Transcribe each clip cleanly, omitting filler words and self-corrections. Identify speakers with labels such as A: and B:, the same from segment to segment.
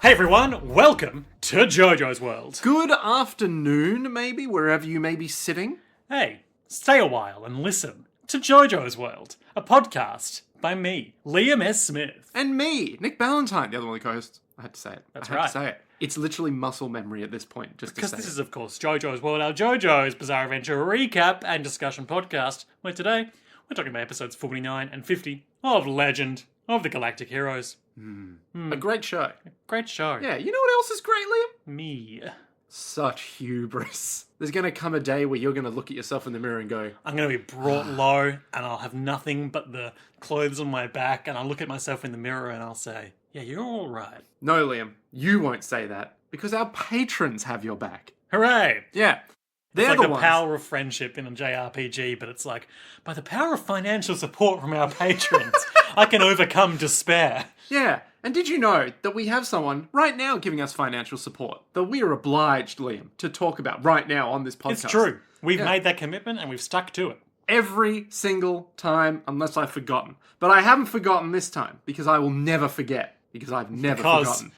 A: Hey everyone, welcome to JoJo's World.
B: Good afternoon, maybe, wherever you may be sitting.
A: Hey, stay a while and listen to JoJo's World, a podcast by me, Liam S. Smith.
B: And me, Nick Ballantyne, the other one of the co-hosts. I had to say it.
A: That's
B: I had
A: right.
B: to say it. It's literally muscle memory at this point, just to
A: Because
B: say
A: this
B: it.
A: is, of course, JoJo's World, our JoJo's Bizarre Adventure recap and discussion podcast, where today we're talking about episodes 49 and 50 of Legend of the Galactic Heroes.
B: A great show.
A: Great show.
B: Yeah, you know what else is great, Liam?
A: Me.
B: Such hubris. There's going to come a day where you're going to look at yourself in the mirror and go,
A: I'm going to be brought low and I'll have nothing but the clothes on my back and I'll look at myself in the mirror and I'll say, yeah, you're all right.
B: no, Liam, you won't say that because our patrons have your back.
A: Hooray!
B: Yeah. They're
A: It's like
B: the
A: the
B: ones.
A: power of friendship in a JRPG, but it's like, by the power of financial support from our patrons, I can overcome despair.
B: Yeah, and did you know that we have someone right now giving us financial support that we are obliged, Liam, to talk about right now on this podcast?
A: It's true. We've
B: Yeah.
A: made that commitment and we've stuck to it.
B: Every single time, unless I've forgotten. But I haven't forgotten this time, because I will never forget, because I've never
A: Because
B: forgotten.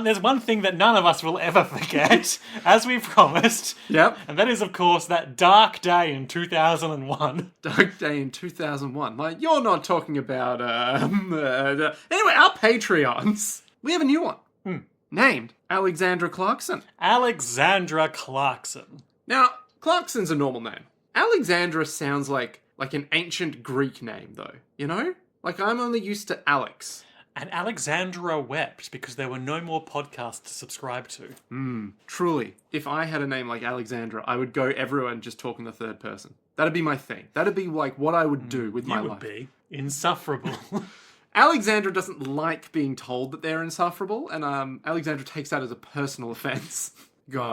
A: there's one thing that none of us will ever forget, as we promised.
B: Yep.
A: And that is, of course, that dark day in 2001.
B: Dark Day in 2001. Like, you're not talking about, anyway, our Patreons. We have a new one. Named Alexandra Clarkson.
A: Alexandra Clarkson.
B: Now, Clarkson's a normal name. Alexandra sounds like an ancient Greek name, though. You know? Like, I'm only used to Alex.
A: And Alexandra wept because there were no more podcasts to subscribe to.
B: Truly, if I had a name like Alexandra, I would go everywhere and just talk in the third person. That'd be my thing. That'd be like what I would do with my
A: You would
B: life.
A: be insufferable.
B: Alexandra doesn't like being told that they're insufferable, and Alexandra takes that as a personal offense. God,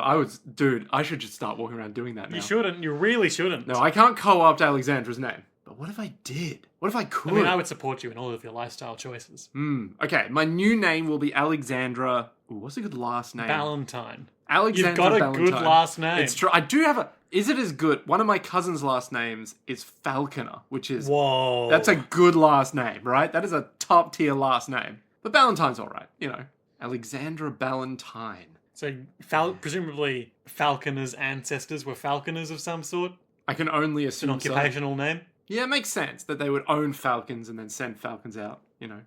B: I should just start walking around doing that now.
A: You shouldn't. You really shouldn't.
B: No, I can't co-opt Alexandra's name. But what if I did? What if I could?
A: I mean, I would support you in all of your lifestyle choices.
B: Okay, my new name will be Alexandra. Ooh, what's a good last name?
A: Valentine.
B: Alexandra
A: You've got a
B: Ballantyne.
A: good last name.
B: It's true. I do have a. Is it as good? One of my cousin's last names is Falconer, which is.
A: Whoa.
B: That's a good last name, right? That is a top tier last name. But Ballantyne's all right, you know. Alexandra Ballantyne.
A: So, presumably, Falconer's ancestors were falconers of some sort?
B: I can only
A: An
B: assume so.
A: occupational name?
B: Yeah, it makes sense that they would own falcons and then send falcons out, you know.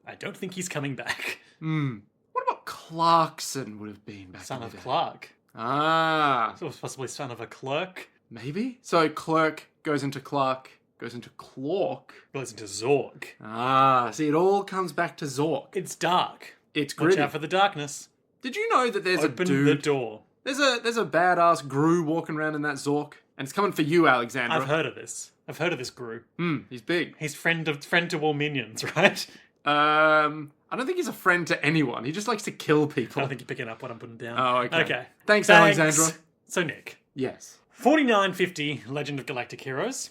A: I don't think he's coming back.
B: What about Clarkson would have been back
A: Son
B: in the
A: of
B: day?
A: Clark.
B: Ah,
A: So possibly son of a clerk.
B: maybe? So clerk goes into Clark, goes into Clork.
A: Goes into Zorg.
B: Ah, see, it all comes back to Zork.
A: It's dark.
B: It's
A: Watch
B: gritty.
A: out for the darkness.
B: Did you know that there's
A: Open
B: a dude?
A: the door.
B: There's a badass Gru walking around in that Zork, and it's coming for you, Alexandra.
A: I've heard of this. I've heard of this Gru.
B: He's big.
A: He's friend to all minions, right?
B: I don't think he's a friend to anyone. He just likes to kill
A: I
B: people.
A: don't think you're picking up what I'm putting down.
B: Oh, okay.
A: Okay.
B: Thanks, Alexandra.
A: So, Nick.
B: Yes.
A: 4950 Legend of Galactic Heroes.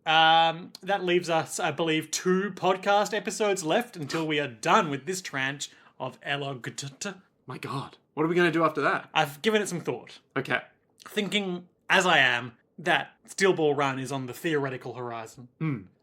A: That leaves us, I believe, 2 podcast episodes left until we are done with this tranche of LotGH.
B: My God. What are we going to do after that?
A: I've given it some thought.
B: Okay.
A: Thinking, as I am, that Steel Ball Run is on the theoretical horizon.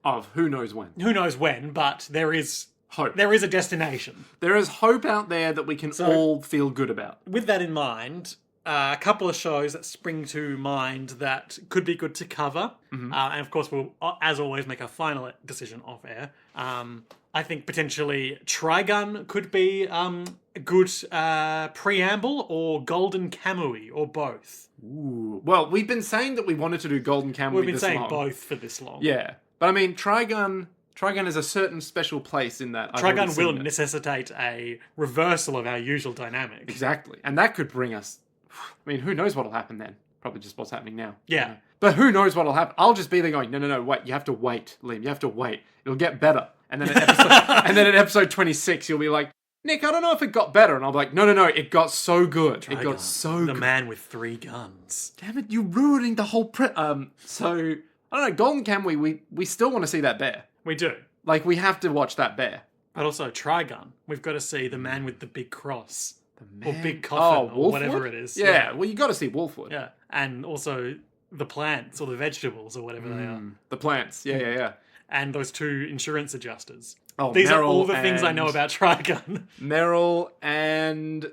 B: Of who knows when.
A: Who knows when, but there is
B: Hope.
A: a destination.
B: There is hope out there that we can all feel good about.
A: With that in mind, a couple of shows that spring to mind that could be good to cover. And of course, we'll, as always, make a final decision off air. I think potentially Trigun could be a good preamble, or Golden Kamui, or both.
B: Ooh. Well, we've been saying that we wanted to do Golden Kamui
A: We've been
B: this
A: saying
B: long.
A: both for this long.
B: Yeah. But I mean, Trigun has a certain special place in that. I've already
A: Trigun will
B: seen it.
A: necessitate a reversal of our usual dynamic.
B: Exactly. And that could bring us... I mean, who knows what'll happen then? Probably just what's happening now.
A: Yeah.
B: But who knows what'll happen? I'll just be there going, no, wait, you have to wait, Liam. You have to wait. It'll get better. And then at episode 26, you'll be like, Nick, I don't know if it got better. And I'll be like, no, it got so good. It got so
A: The
B: good.
A: man with 3 guns.
B: Damn it, you're ruining the whole... So, I don't know, Golden Kamui, we still want to see that bear.
A: We do.
B: Like, we have to watch that bear.
A: But also, Trigun. We've got to see the man with the big cross.
B: The
A: Or
B: man-
A: big coffin, or
B: Wolfwood?
A: whatever it is.
B: Yeah, well, you got to see Wolfwood.
A: Yeah. And also the plants, or the vegetables, or whatever they are.
B: The plants, yeah.
A: and those 2 insurance adjusters.
B: Oh,
A: These are
B: Meryl
A: all the things I know
B: and-
A: about Trigun.
B: Meryl and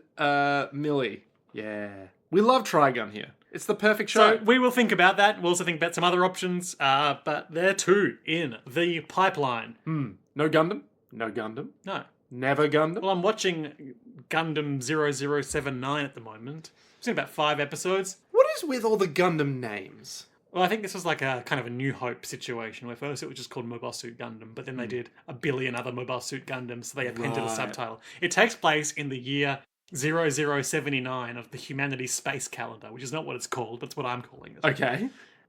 B: Millie. Yeah. We love Trigun here. It's the perfect show.
A: So we will think about that. We'll also think about some other options, but there too in the pipeline.
B: No Gundam? No Gundam?
A: No.
B: Never Gundam?
A: Well, I'm watching Gundam 0079 at the moment. I've seen about 5 episodes.
B: What is with all the Gundam names?
A: Well, I think this was like a kind of a New Hope situation where first it was just called Mobile Suit Gundam, but then they did a billion other Mobile Suit Gundams, so they appended a
B: Right.
A: subtitle. It takes place in the year 0079 of the Humanity Space Calendar, which is not what it's called, but it's what I'm calling it.
B: Okay.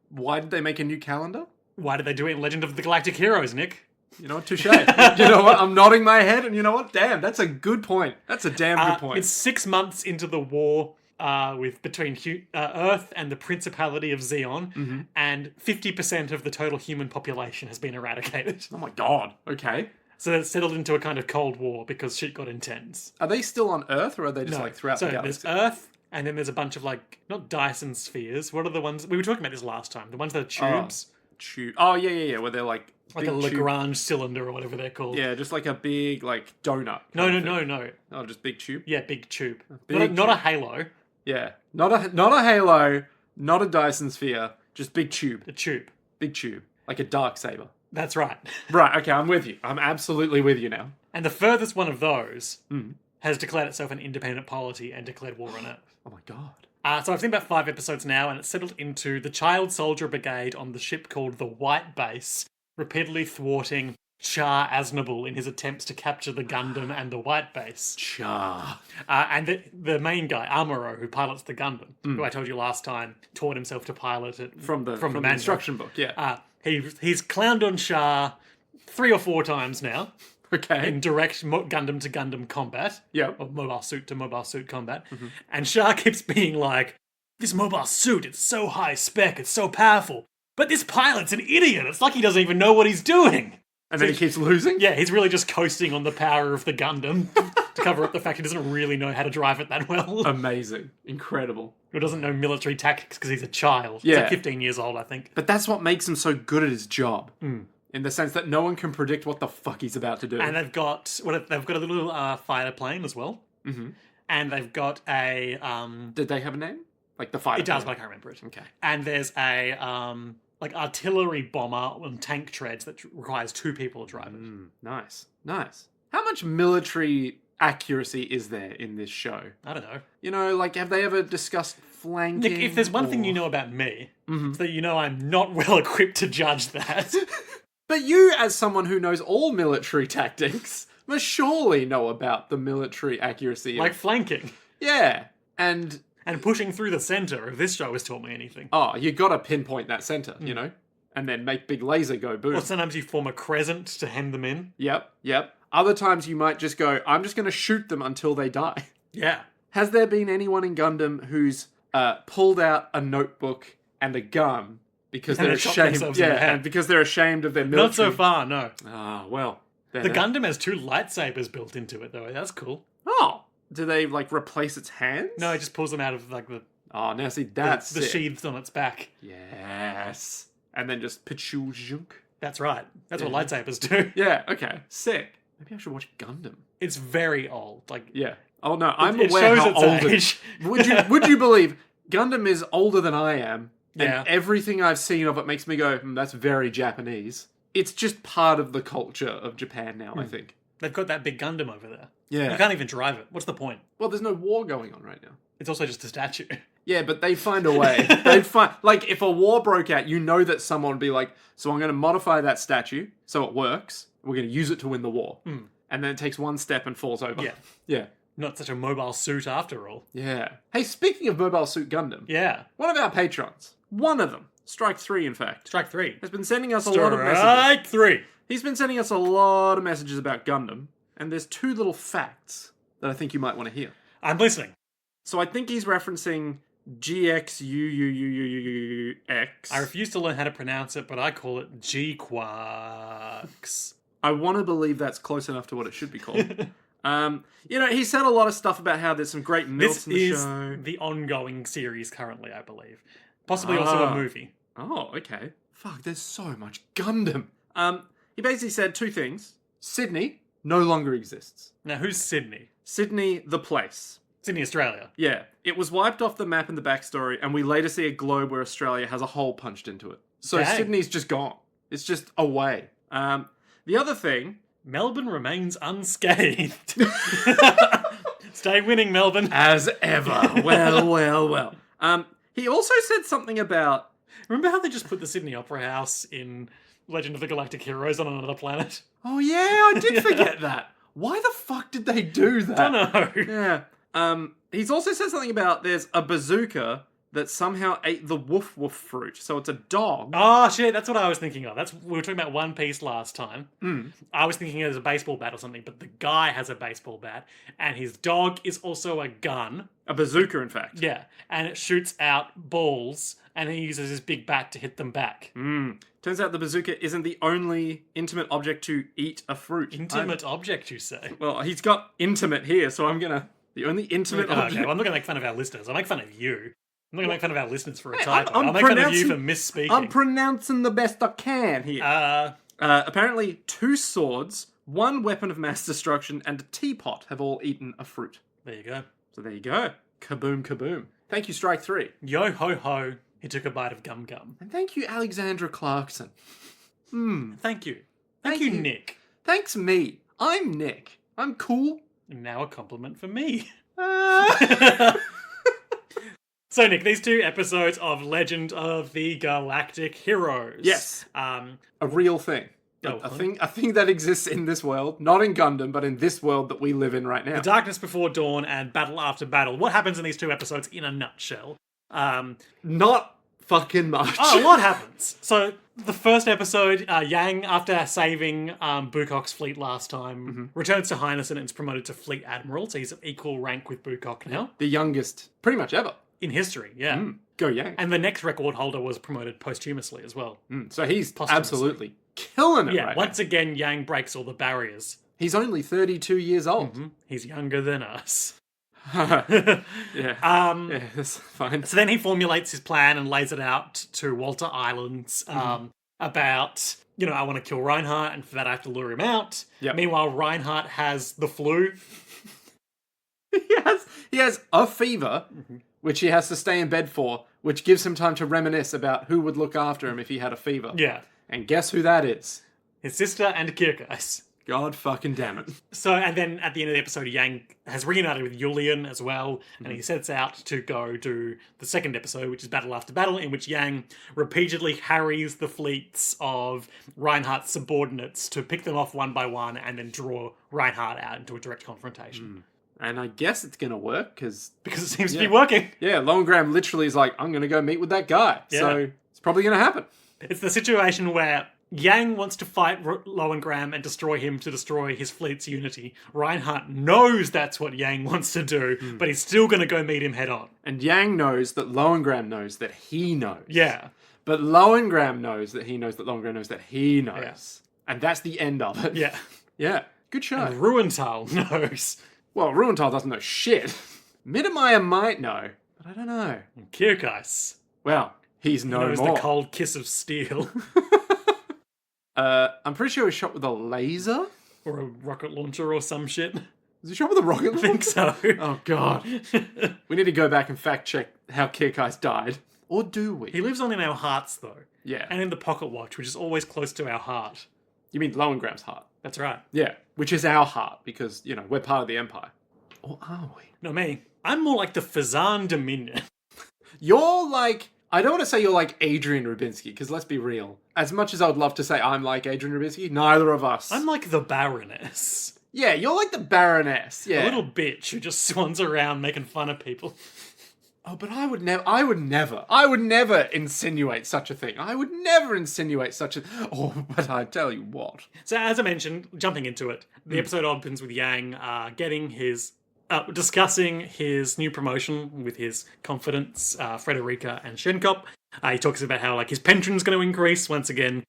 B: Why did they make a new calendar?
A: Why did they do it in Legend of the Galactic Heroes, Nick?
B: You know what? Touche. You know what? I'm nodding my head, and you know what? Damn, that's a good point. That's a damn good point.
A: It's 6 months into the war between Earth and the Principality of Xeon, and 50% of the total human population has been eradicated.
B: Oh my god. Okay.
A: So it's settled into a kind of Cold War because shit got intense.
B: Are they still on Earth, or are they just
A: No.
B: like throughout
A: So
B: the galaxy?
A: there's Earth, and then there's a bunch of like, not Dyson spheres. What are the ones? We were talking about this last time. The ones that are tubes.
B: Tube. Oh, yeah. Where they're like
A: Like
B: big
A: a
B: tube-
A: Lagrange cylinder or whatever they're called.
B: Yeah, just like a big like donut.
A: No.
B: kind of thing. Oh, just big tube.
A: Yeah, big tube.
B: Big
A: not a halo.
B: Yeah, not a halo, not a Dyson sphere, just big tube,
A: A tube.
B: big tube, like a dark saber.
A: That's right.
B: Right. Okay, I'm with you. I'm absolutely with you now.
A: And the furthest one of those has declared itself an independent polity and declared war on Earth.
B: Oh my god.
A: So I've seen about 5 episodes now, and it's settled into the Child Soldier Brigade on the ship called the White Base, repeatedly thwarting Shah Aznable in his attempts to capture the Gundam and the White Base.
B: Cha.
A: And the main guy, Amuro, who pilots the Gundam, who I told you last time taught himself to pilot it
B: From the
A: manual.
B: instruction book. Yeah.
A: He's clowned on Shah 3 or 4 times now
B: Okay.
A: in direct Gundam to Gundam combat.
B: Yep.
A: Or mobile suit to mobile suit combat. And Shah keeps being like, this mobile suit, it's so high spec, it's so powerful. But this pilot's an idiot. It's like he doesn't even know what he's doing.
B: And then he keeps losing.
A: Yeah, he's really just coasting on the power of the Gundam to cover up the fact he doesn't really know how to drive it that well.
B: Amazing. Incredible.
A: Or doesn't know military tactics because he's a child.
B: Yeah.
A: He's like 15 years old, I think.
B: But that's what makes him so good at his job. In the sense that no one can predict what the fuck he's about to do.
A: And they've got a little fighter plane as well. And they've got a
B: Did they have a name? Like the fighter.
A: it does, but I can't remember it.
B: Okay.
A: And there's a like artillery bomber on tank treads that requires 2 people to drive it.
B: Nice. How much military accuracy is there in this show?
A: I don't know.
B: You know, like, have they ever discussed flanking?
A: Nick, if there's one thing you know about me, it's that you know I'm not well equipped to judge that.
B: But you, as someone who knows all military tactics, must surely know about the military accuracy.
A: Like flanking.
B: Yeah. And,
A: pushing through the centre, if this show has taught me anything.
B: you gotta pinpoint that center, you know? And then make big laser go boom.
A: Or sometimes you form a crescent to hem them in.
B: Yep. Other times you might just go, I'm just gonna shoot them until they die.
A: Yeah.
B: Has there been anyone in Gundam who's pulled out a notebook and a gun because
A: And
B: they're
A: they shot
B: ashamed?
A: themselves in the head.
B: And because they're ashamed of their military.
A: Not so far, no.
B: Ah, well.
A: The Gundam has 2 lightsabers built into it, though. That's cool.
B: Oh, do they like replace its hands?
A: No, it just pulls them out of like the
B: Oh, now see that's
A: the
B: sick.
A: sheaths on its back.
B: Yes. And then just pachoo.
A: That's right. That's what lightsabers do.
B: Yeah. Okay. Sick. Maybe I should watch Gundam.
A: It's very old. Like
B: Yeah. Oh no, I'm
A: it
B: aware
A: shows
B: how
A: its
B: old it
A: age.
B: Would you believe Gundam is older than I am?
A: Yeah.
B: And everything I've seen of it makes me go, that's very Japanese. It's just part of the culture of Japan now, I think.
A: They've got that big Gundam over there.
B: Yeah.
A: You can't even drive it. What's the point?
B: Well, there's no war going on right now.
A: It's also just a statue.
B: Yeah, but they'd find a way. They'd find, like, if a war broke out, you know that someone would be like, so I'm going to modify that statue so it works. We're going to use it to win the war. And then it takes one step and falls over.
A: Yeah.
B: Yeah.
A: Not such a mobile suit after all.
B: Yeah. Hey, speaking of Mobile Suit Gundam,
A: Yeah.
B: one of our patrons, one of them, Strike 3 in fact,
A: Strike 3.
B: has been sending us a lot of messages.
A: Strike 3.
B: He's been sending us a lot of messages about Gundam, and there's 2 little facts that I think you might want to hear.
A: I'm listening.
B: So I think he's referencing GXUUUUUX.
A: I refuse to learn how to pronounce it, but I call it G-Quarks.
B: I want to believe that's close enough to what it should be called. You know, he said a lot of stuff about how there's some great
A: This
B: milts in the
A: is
B: show.
A: the ongoing series currently, I believe. Possibly also a movie.
B: Oh, okay. Fuck, there's so much Gundam. He basically said two things. Sydney no longer exists.
A: Now, who's Sydney?
B: Sydney, the place.
A: Sydney, Australia.
B: Yeah, it was wiped off the map in the backstory, and we later see a globe where Australia has a hole punched into it. So
A: Dang.
B: Sydney's just gone. It's just away. The other thing...
A: Melbourne remains unscathed. Stay winning, Melbourne.
B: As ever. Well. He also said something about...
A: Remember how they just put the Sydney Opera House in Legend of the Galactic Heroes on another planet?
B: Oh yeah, I did forget that. Why the fuck did they do that?
A: I don't know.
B: Yeah. He's also said something about there's a bazooka that somehow ate the woof woof fruit. So it's a dog.
A: Oh shit, that's what I was thinking of. We were talking about One Piece last time. I was thinking it was a baseball bat or something, but the guy has a baseball bat, and his dog is also a gun.
B: A bazooka, in fact.
A: Yeah, and it shoots out balls, and he uses his big bat to hit them back.
B: Turns out the bazooka isn't the only intimate object to eat a fruit.
A: Intimate object, you say?
B: Well, he's got intimate here, so I'm gonna... The only intimate object...
A: Okay, well, I'm not going to make fun of our listeners. I'll make fun of you. I'm not going to make fun of our listeners for a
B: Hey,
A: typo.
B: I'm
A: I'll make fun of you for misspeaking.
B: I'm pronouncing the best I can here. Apparently, 2 swords, 1 weapon of mass destruction, and a teapot have all eaten a fruit.
A: There you go.
B: So there you go. Kaboom, kaboom. Thank you, Strike 3.
A: Yo ho ho, he took a bite of gum gum.
B: And thank you, Alexandra Clarkson.
A: Thank you. Thank you, Nick.
B: Thanks me. I'm Nick. I'm cool.
A: And now a compliment for me. So, Nick, these 2 episodes of Legend of the Galactic Heroes.
B: Yes. A real thing. A thing that exists in this world, not in Gundam, but in this world that we live in right now.
A: The Darkness Before Dawn and Battle After Battle. What happens in these 2 episodes in a nutshell?
B: Not fucking much.
A: Oh, a lot happens. So, the first episode, Yang, after saving Bukok's fleet last time, returns to Highness and is promoted to Fleet Admiral, so he's of equal rank with Bukok now.
B: The youngest, pretty much ever.
A: In history, yeah.
B: Go Yang.
A: And the next record holder was promoted posthumously as well.
B: So he's absolutely killing it right
A: once
B: now.
A: again, Yang breaks all the barriers.
B: He's only 32 years old.
A: He's younger than us.
B: Yeah, that's fine.
A: So then he formulates his plan and lays it out to Walter Islands about, I want to kill Reinhardt, and for that I have to lure him out.
B: Yep.
A: Meanwhile, Reinhardt has the flu.
B: He has a fever, which he has to stay in bed for, which gives him time to reminisce about who would look after him if he had a fever.
A: Yeah.
B: And guess who that is?
A: His sister and Kirkais.
B: God fucking damn it.
A: So, and then at the end of the episode, Yang has reunited with Yulian as well, and he sets out to go do the second episode, which is Battle After Battle, in which Yang repeatedly harries the fleets of Reinhardt's subordinates to pick them off one by one and then draw Reinhardt out into a direct confrontation.
B: And I guess it's going to work, because
A: it seems to be working.
B: Yeah, Lowengram literally is like, I'm going to go meet with that guy. Yeah. So it's probably going to happen.
A: It's the situation where Yang wants to fight Lowengram and destroy him to destroy his fleet's unity. Reinhardt knows that's what Yang wants to do, but he's still going to go meet him head on.
B: And Yang knows that Lowengram knows that he knows.
A: Yeah.
B: But Lowengram knows that he knows that Lowengram knows that he knows. Yeah. And that's the end of it.
A: Yeah.
B: Yeah. Good show.
A: And Ruenthal knows.
B: Well, Ruenthal doesn't know shit. Mittermeier might know, but I don't know.
A: And Kirkais.
B: Well, he
A: knows
B: more.
A: The cold kiss of steel.
B: I'm pretty sure he was shot with a laser?
A: Or a rocket launcher or some shit.
B: Was he shot with a rocket launcher?
A: I think so.
B: Oh, God. We need to go back and fact check how Kirkais died. Or do we?
A: He lives on in our hearts, though.
B: Yeah.
A: And in the pocket watch, which is always close to our heart.
B: You mean Lowengram's heart?
A: That's right.
B: Yeah, which is our heart, because, we're part of the Empire. Or are we?
A: No, me. I'm more like the Fazan Dominion.
B: You're like... I don't want to say you're like Adrian Rubinsky, because let's be real. As much as I would love to say I'm like Adrian Rubinsky, neither of us.
A: I'm like the Baroness.
B: Yeah, you're like the Baroness. Yeah.
A: A little bitch who just swans around making fun of people.
B: Oh, but I would never insinuate such a thing. I would never insinuate such a... Oh, but I tell you what.
A: So, as I mentioned, jumping into it, the episode opens with Yang discussing his new promotion with his confidants, Frederica and Shenkop. He talks about how like his pension's going to increase once again.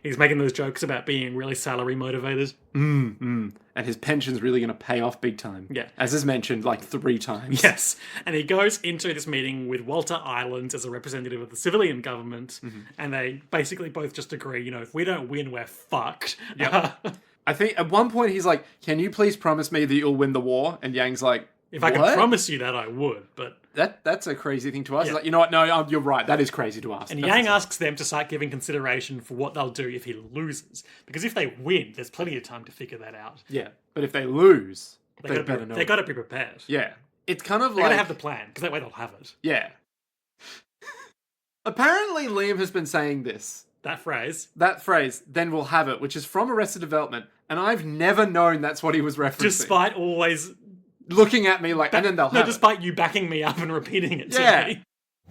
A: He's making those jokes about being really salary motivated.
B: And his pension's really going to pay off big time.
A: Yeah.
B: As is mentioned like 3 times.
A: Yes. And he goes into this meeting with Walter Islands as a representative of the civilian government. And they basically both just agree, if we don't win, we're fucked.
B: Yep. I think at one point he's like, can you please promise me that you'll win the war? And Yang's like,
A: if I could promise you that, I would, but...
B: That's a crazy thing to ask. Yeah. Like, you know what? No, you're right. That is crazy to ask.
A: And Yang asks them to start giving consideration for what they'll do if he loses. Because if they win, there's plenty of time to figure that out.
B: Yeah. But if they lose, they better know.
A: They got to be prepared.
B: Yeah. It's kind of
A: they got to have the plan, because that way they'll have it.
B: Yeah. Apparently Liam has been saying this.
A: That phrase,
B: then we'll have it, which is from Arrested Development. And I've never known that's what he was referencing.
A: Despite always...
B: looking at me like, and then they'll have
A: despite you backing me up and repeating it to me.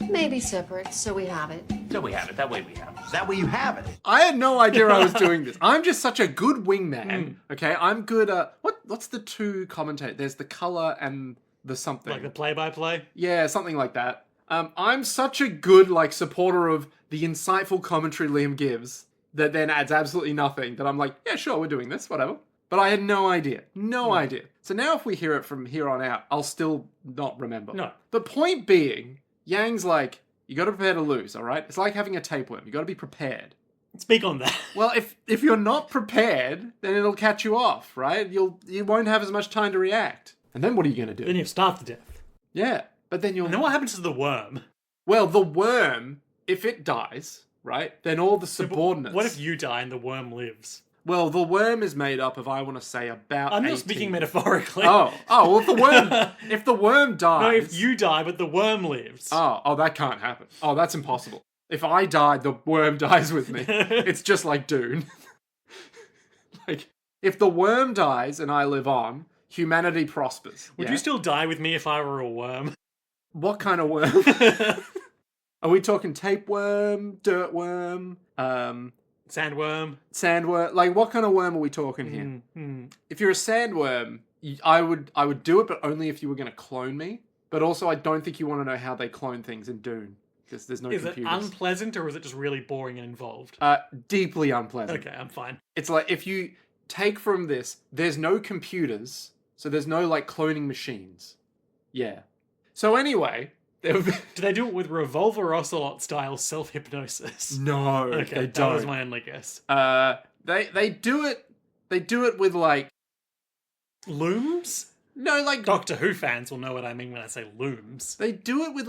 C: Maybe separate, so we have it.
D: So we have it. That way we have it. Is that way you have it?
B: I had no idea I was doing this. I'm just such a good wingman. Okay, I'm good at... What's the 2 commentators? There's the colour and the something.
A: Like the play-by-play?
B: Yeah, something like that. I'm such a good, supporter of the insightful commentary Liam gives that then adds absolutely nothing, that I'm like, yeah, sure, we're doing this, whatever. But I had no idea. No idea. So now if we hear it from here on out, I'll still not remember.
A: No.
B: The point being, Yang's like, you got to prepare to lose, all right? It's like having a tapeworm. You got to be prepared.
A: Speak on that.
B: Well, if you're not prepared, then it'll catch you off, right? You won't have as much time to react. And then what are you going to do?
A: Then you'll starve to death.
B: Yeah, but then you'll...
A: And then what happens to the worm?
B: Well, the worm, if it dies, right, then all the subordinates...
A: What if you die and the worm lives?
B: Well, the worm is made up of, I want to say, about
A: I'm
B: 18.
A: not speaking metaphorically.
B: Well, if the worm dies...
A: No, if you die, but the worm lives.
B: Oh, that can't happen. Oh, that's impossible. If I die, the worm dies with me. It's just like Dune. If the worm dies and I live on, humanity prospers.
A: Would you still die with me if I were a worm?
B: What kind of worm? Are we talking tapeworm, dirtworm,
A: Sandworm?
B: Sandworm. What kind of worm are we talking here? If you're a sandworm, I would do it, but only if you were going to clone me. But also, I don't think you want to know how they clone things in Dune, because there's no computers.
A: Is it unpleasant, or is it just really boring and involved?
B: Deeply unpleasant.
A: Okay, I'm fine.
B: It's like, if you take from this, there's no computers, so there's no, cloning machines. Yeah. So anyway...
A: Do they do it with Revolver Ocelot style self-hypnosis?
B: No,
A: okay,
B: they
A: that
B: don't.
A: was my only guess.
B: They do it with
A: looms?
B: No,
A: Doctor Who fans will know what I mean when I say looms.
B: They do it with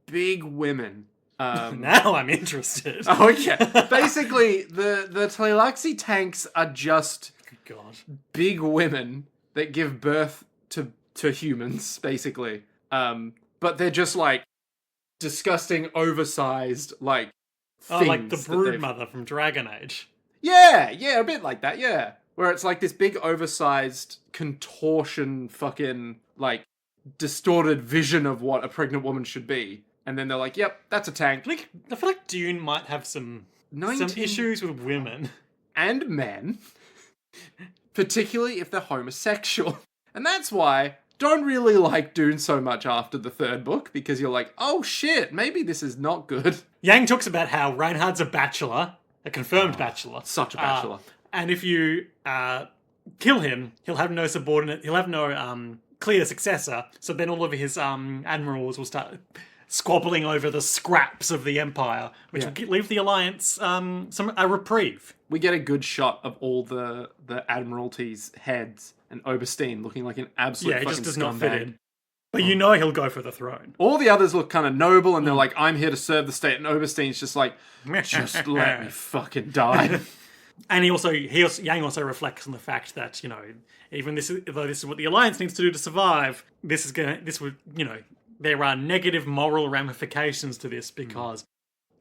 B: big women.
A: Now I'm interested.
B: Oh, okay. Basically, the Tleilaxi tanks are just big women that give birth to humans, basically. But they're just disgusting, oversized things.
A: Oh, like the Broodmother from Dragon Age.
B: Yeah, a bit like that, yeah. Where it's this big, oversized, contortion, fucking, distorted vision of what a pregnant woman should be. And then they're like, yep, that's a tank.
A: I feel like Dune might have some issues with women.
B: And men. Particularly if they're homosexual. And that's why... don't really like Dune so much after the 3rd book, because you're like, oh shit, maybe this is not good.
A: Yang talks about how Reinhardt's a bachelor, a confirmed bachelor.
B: Such a bachelor.
A: And if you kill him, he'll have no subordinate, he'll have no clear successor, so then all of his admirals will start squabbling over the scraps of the Empire, which will leave the Alliance a reprieve.
B: We get a good shot of all the Admiralty's heads, and Oberstein looking like an absolute fucking scumbag. Yeah, he just does not fit in.
A: But you know he'll go for the throne.
B: All the others look kind of noble, and they're like, I'm here to serve the state, and Oberstein's just like, just let me fucking die.
A: And Yang also reflects on the fact that, even though this is what the Alliance needs to do to survive, there are negative moral ramifications to this, because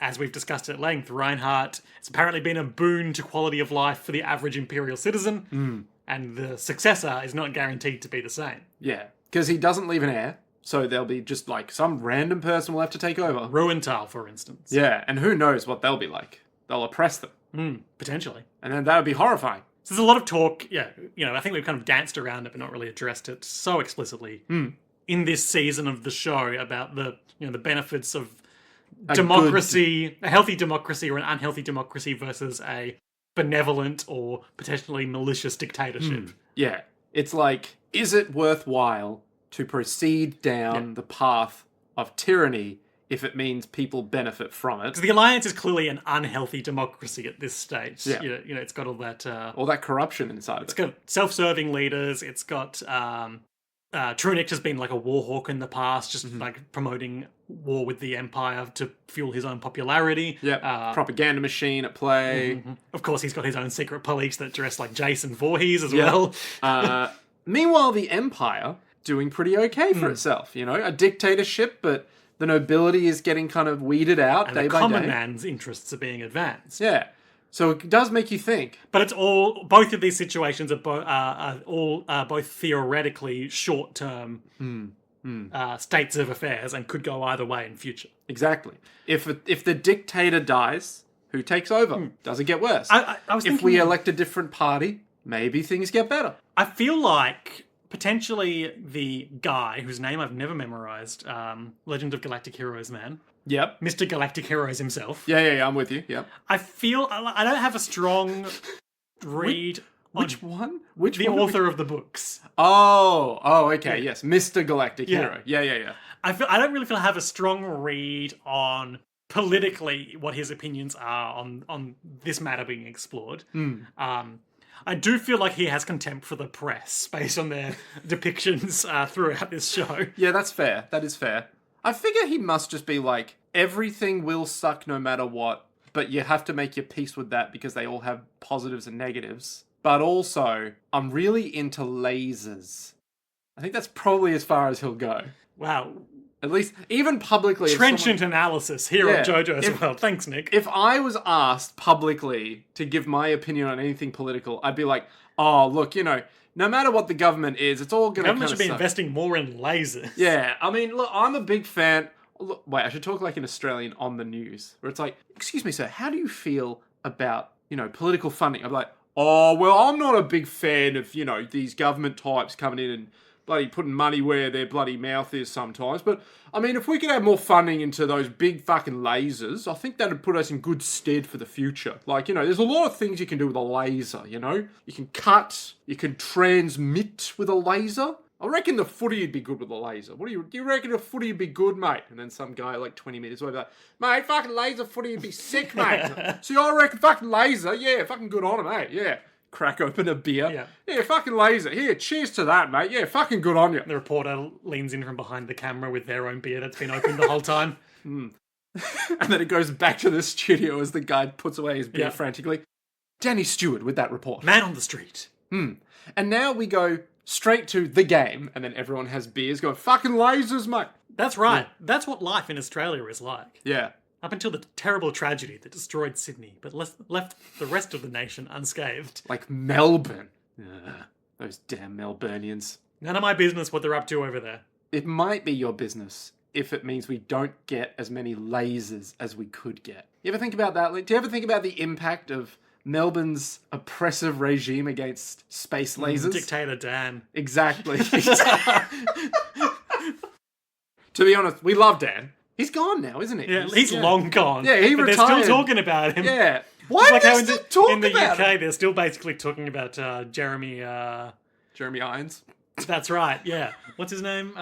A: as we've discussed at length, Reinhardt has apparently been a boon to quality of life for the average Imperial citizen, and the successor is not guaranteed to be the same.
B: Yeah, because he doesn't leave an heir, so there'll be just some random person will have to take over.
A: Ruenthal, for instance.
B: Yeah, and who knows what they'll be like. They'll oppress them.
A: Potentially.
B: And then that would be horrifying.
A: So there's a lot of talk, I think we've kind of danced around it but not really addressed it so explicitly in this season of the show about the benefits of democracy, a healthy democracy or an unhealthy democracy versus a benevolent or potentially malicious dictatorship.
B: Yeah. It's like, is it worthwhile to proceed down the path of tyranny if it means people benefit from it?
A: Because the Alliance is clearly an unhealthy democracy at this stage.
B: Yeah.
A: You know, it's got all that
B: Corruption inside of it.
A: It's got self-serving leaders. It's got Trunick has been like a war hawk in the past, just like promoting war with the Empire to fuel his own popularity.
B: Propaganda machine at play.
A: Of course, he's got his own secret police that dress like Jason Voorhees as well.
B: Meanwhile, the Empire doing pretty okay for itself. You know, a dictatorship, but the nobility is getting kind of weeded out
A: And
B: day
A: the
B: by
A: common
B: day.
A: man's interests are being advanced.
B: Yeah. So it does make you think.
A: But it's all, both of these situations are both theoretically short-term states of affairs and could go either way in future.
B: Exactly. If the dictator dies, who takes over? Does it get worse?
A: I was
B: if
A: thinking,
B: we elect a different party, maybe things get better.
A: I feel like potentially the guy whose name I've never memorized, Legend of Galactic Heroes man,
B: Yep.
A: Mr. Galactic Heroes himself.
B: Yeah, I'm with you. Yep.
A: I feel I don't have a strong read on
B: Which one? Which
A: the
B: one
A: author of the books.
B: Oh, okay, yes. Mr. Galactic Hero. Yeah.
A: I don't really feel I have a strong read on politically what his opinions are on this matter being explored. I do feel like he has contempt for the press based on their depictions throughout this show.
B: Yeah, that's fair. That is fair. I figure he must just be like, everything will suck no matter what, but you have to make your peace with that because they all have positives and negatives. But also, I'm really into lasers. I think that's probably as far as he'll go.
A: Wow.
B: At least, even publicly.
A: Trenchant analysis here on JoJo's World. Thanks, Nick.
B: If I was asked publicly to give my opinion on anything political, I'd be like, oh, look, you know, no matter what the government is, it's all going to
A: Government should be investing more in lasers.
B: Yeah, I mean, look, I'm a big fan. Look, wait, I should talk like an Australian on the news, where it's like, excuse me, sir, how do you feel about, you know, political funding? I'm like, oh, well, I'm not a big fan of, you know, these government types coming in and bloody putting money where their bloody mouth is sometimes. But, I mean, if we could have more funding into those big fucking lasers, I think that would put us in good stead for the future. Like, you know, there's a lot of things you can do with a laser, you know? You can cut, you can transmit with a laser. I reckon the footy would be good with a laser. Do you reckon the footy would be good, mate? And then some guy like 20 minutes away be like, mate, fucking laser footy would be sick, mate. See, I reckon fucking laser, yeah, fucking good on it, mate, yeah. Crack open a beer. Yeah, fucking laser. Here, cheers to that, mate. Yeah, fucking good on you.
A: The reporter leans in from behind the camera with their own beer that's been opened the whole time.
B: And then it goes back to the studio as the guy puts away his beer frantically. Danny Stewart with that report.
A: Man on the street.
B: And now we go straight to the game, and then everyone has beers going, fucking lasers, mate.
A: That's right. Yeah. That's what life in Australia is like.
B: Yeah.
A: Up until the terrible tragedy that destroyed Sydney, but left the rest of the nation unscathed.
B: Like Melbourne. Those damn Melburnians.
A: None of my business what they're up to over there.
B: It might be your business if it means we don't get as many lasers as we could get. You ever think about that? Like, do you ever think about the impact of Melbourne's oppressive regime against space lasers?
A: Dictator Dan.
B: Exactly. To be honest, we love Dan. He's gone now, isn't he?
A: Yeah, he's long gone.
B: Yeah, he
A: but
B: retired.
A: They're still talking about him.
B: Yeah. Why are they still talking
A: in the
B: about
A: UK,
B: him?
A: they're still basically talking about Jeremy...
B: Jeremy Irons?
A: That's right, yeah. What's his name?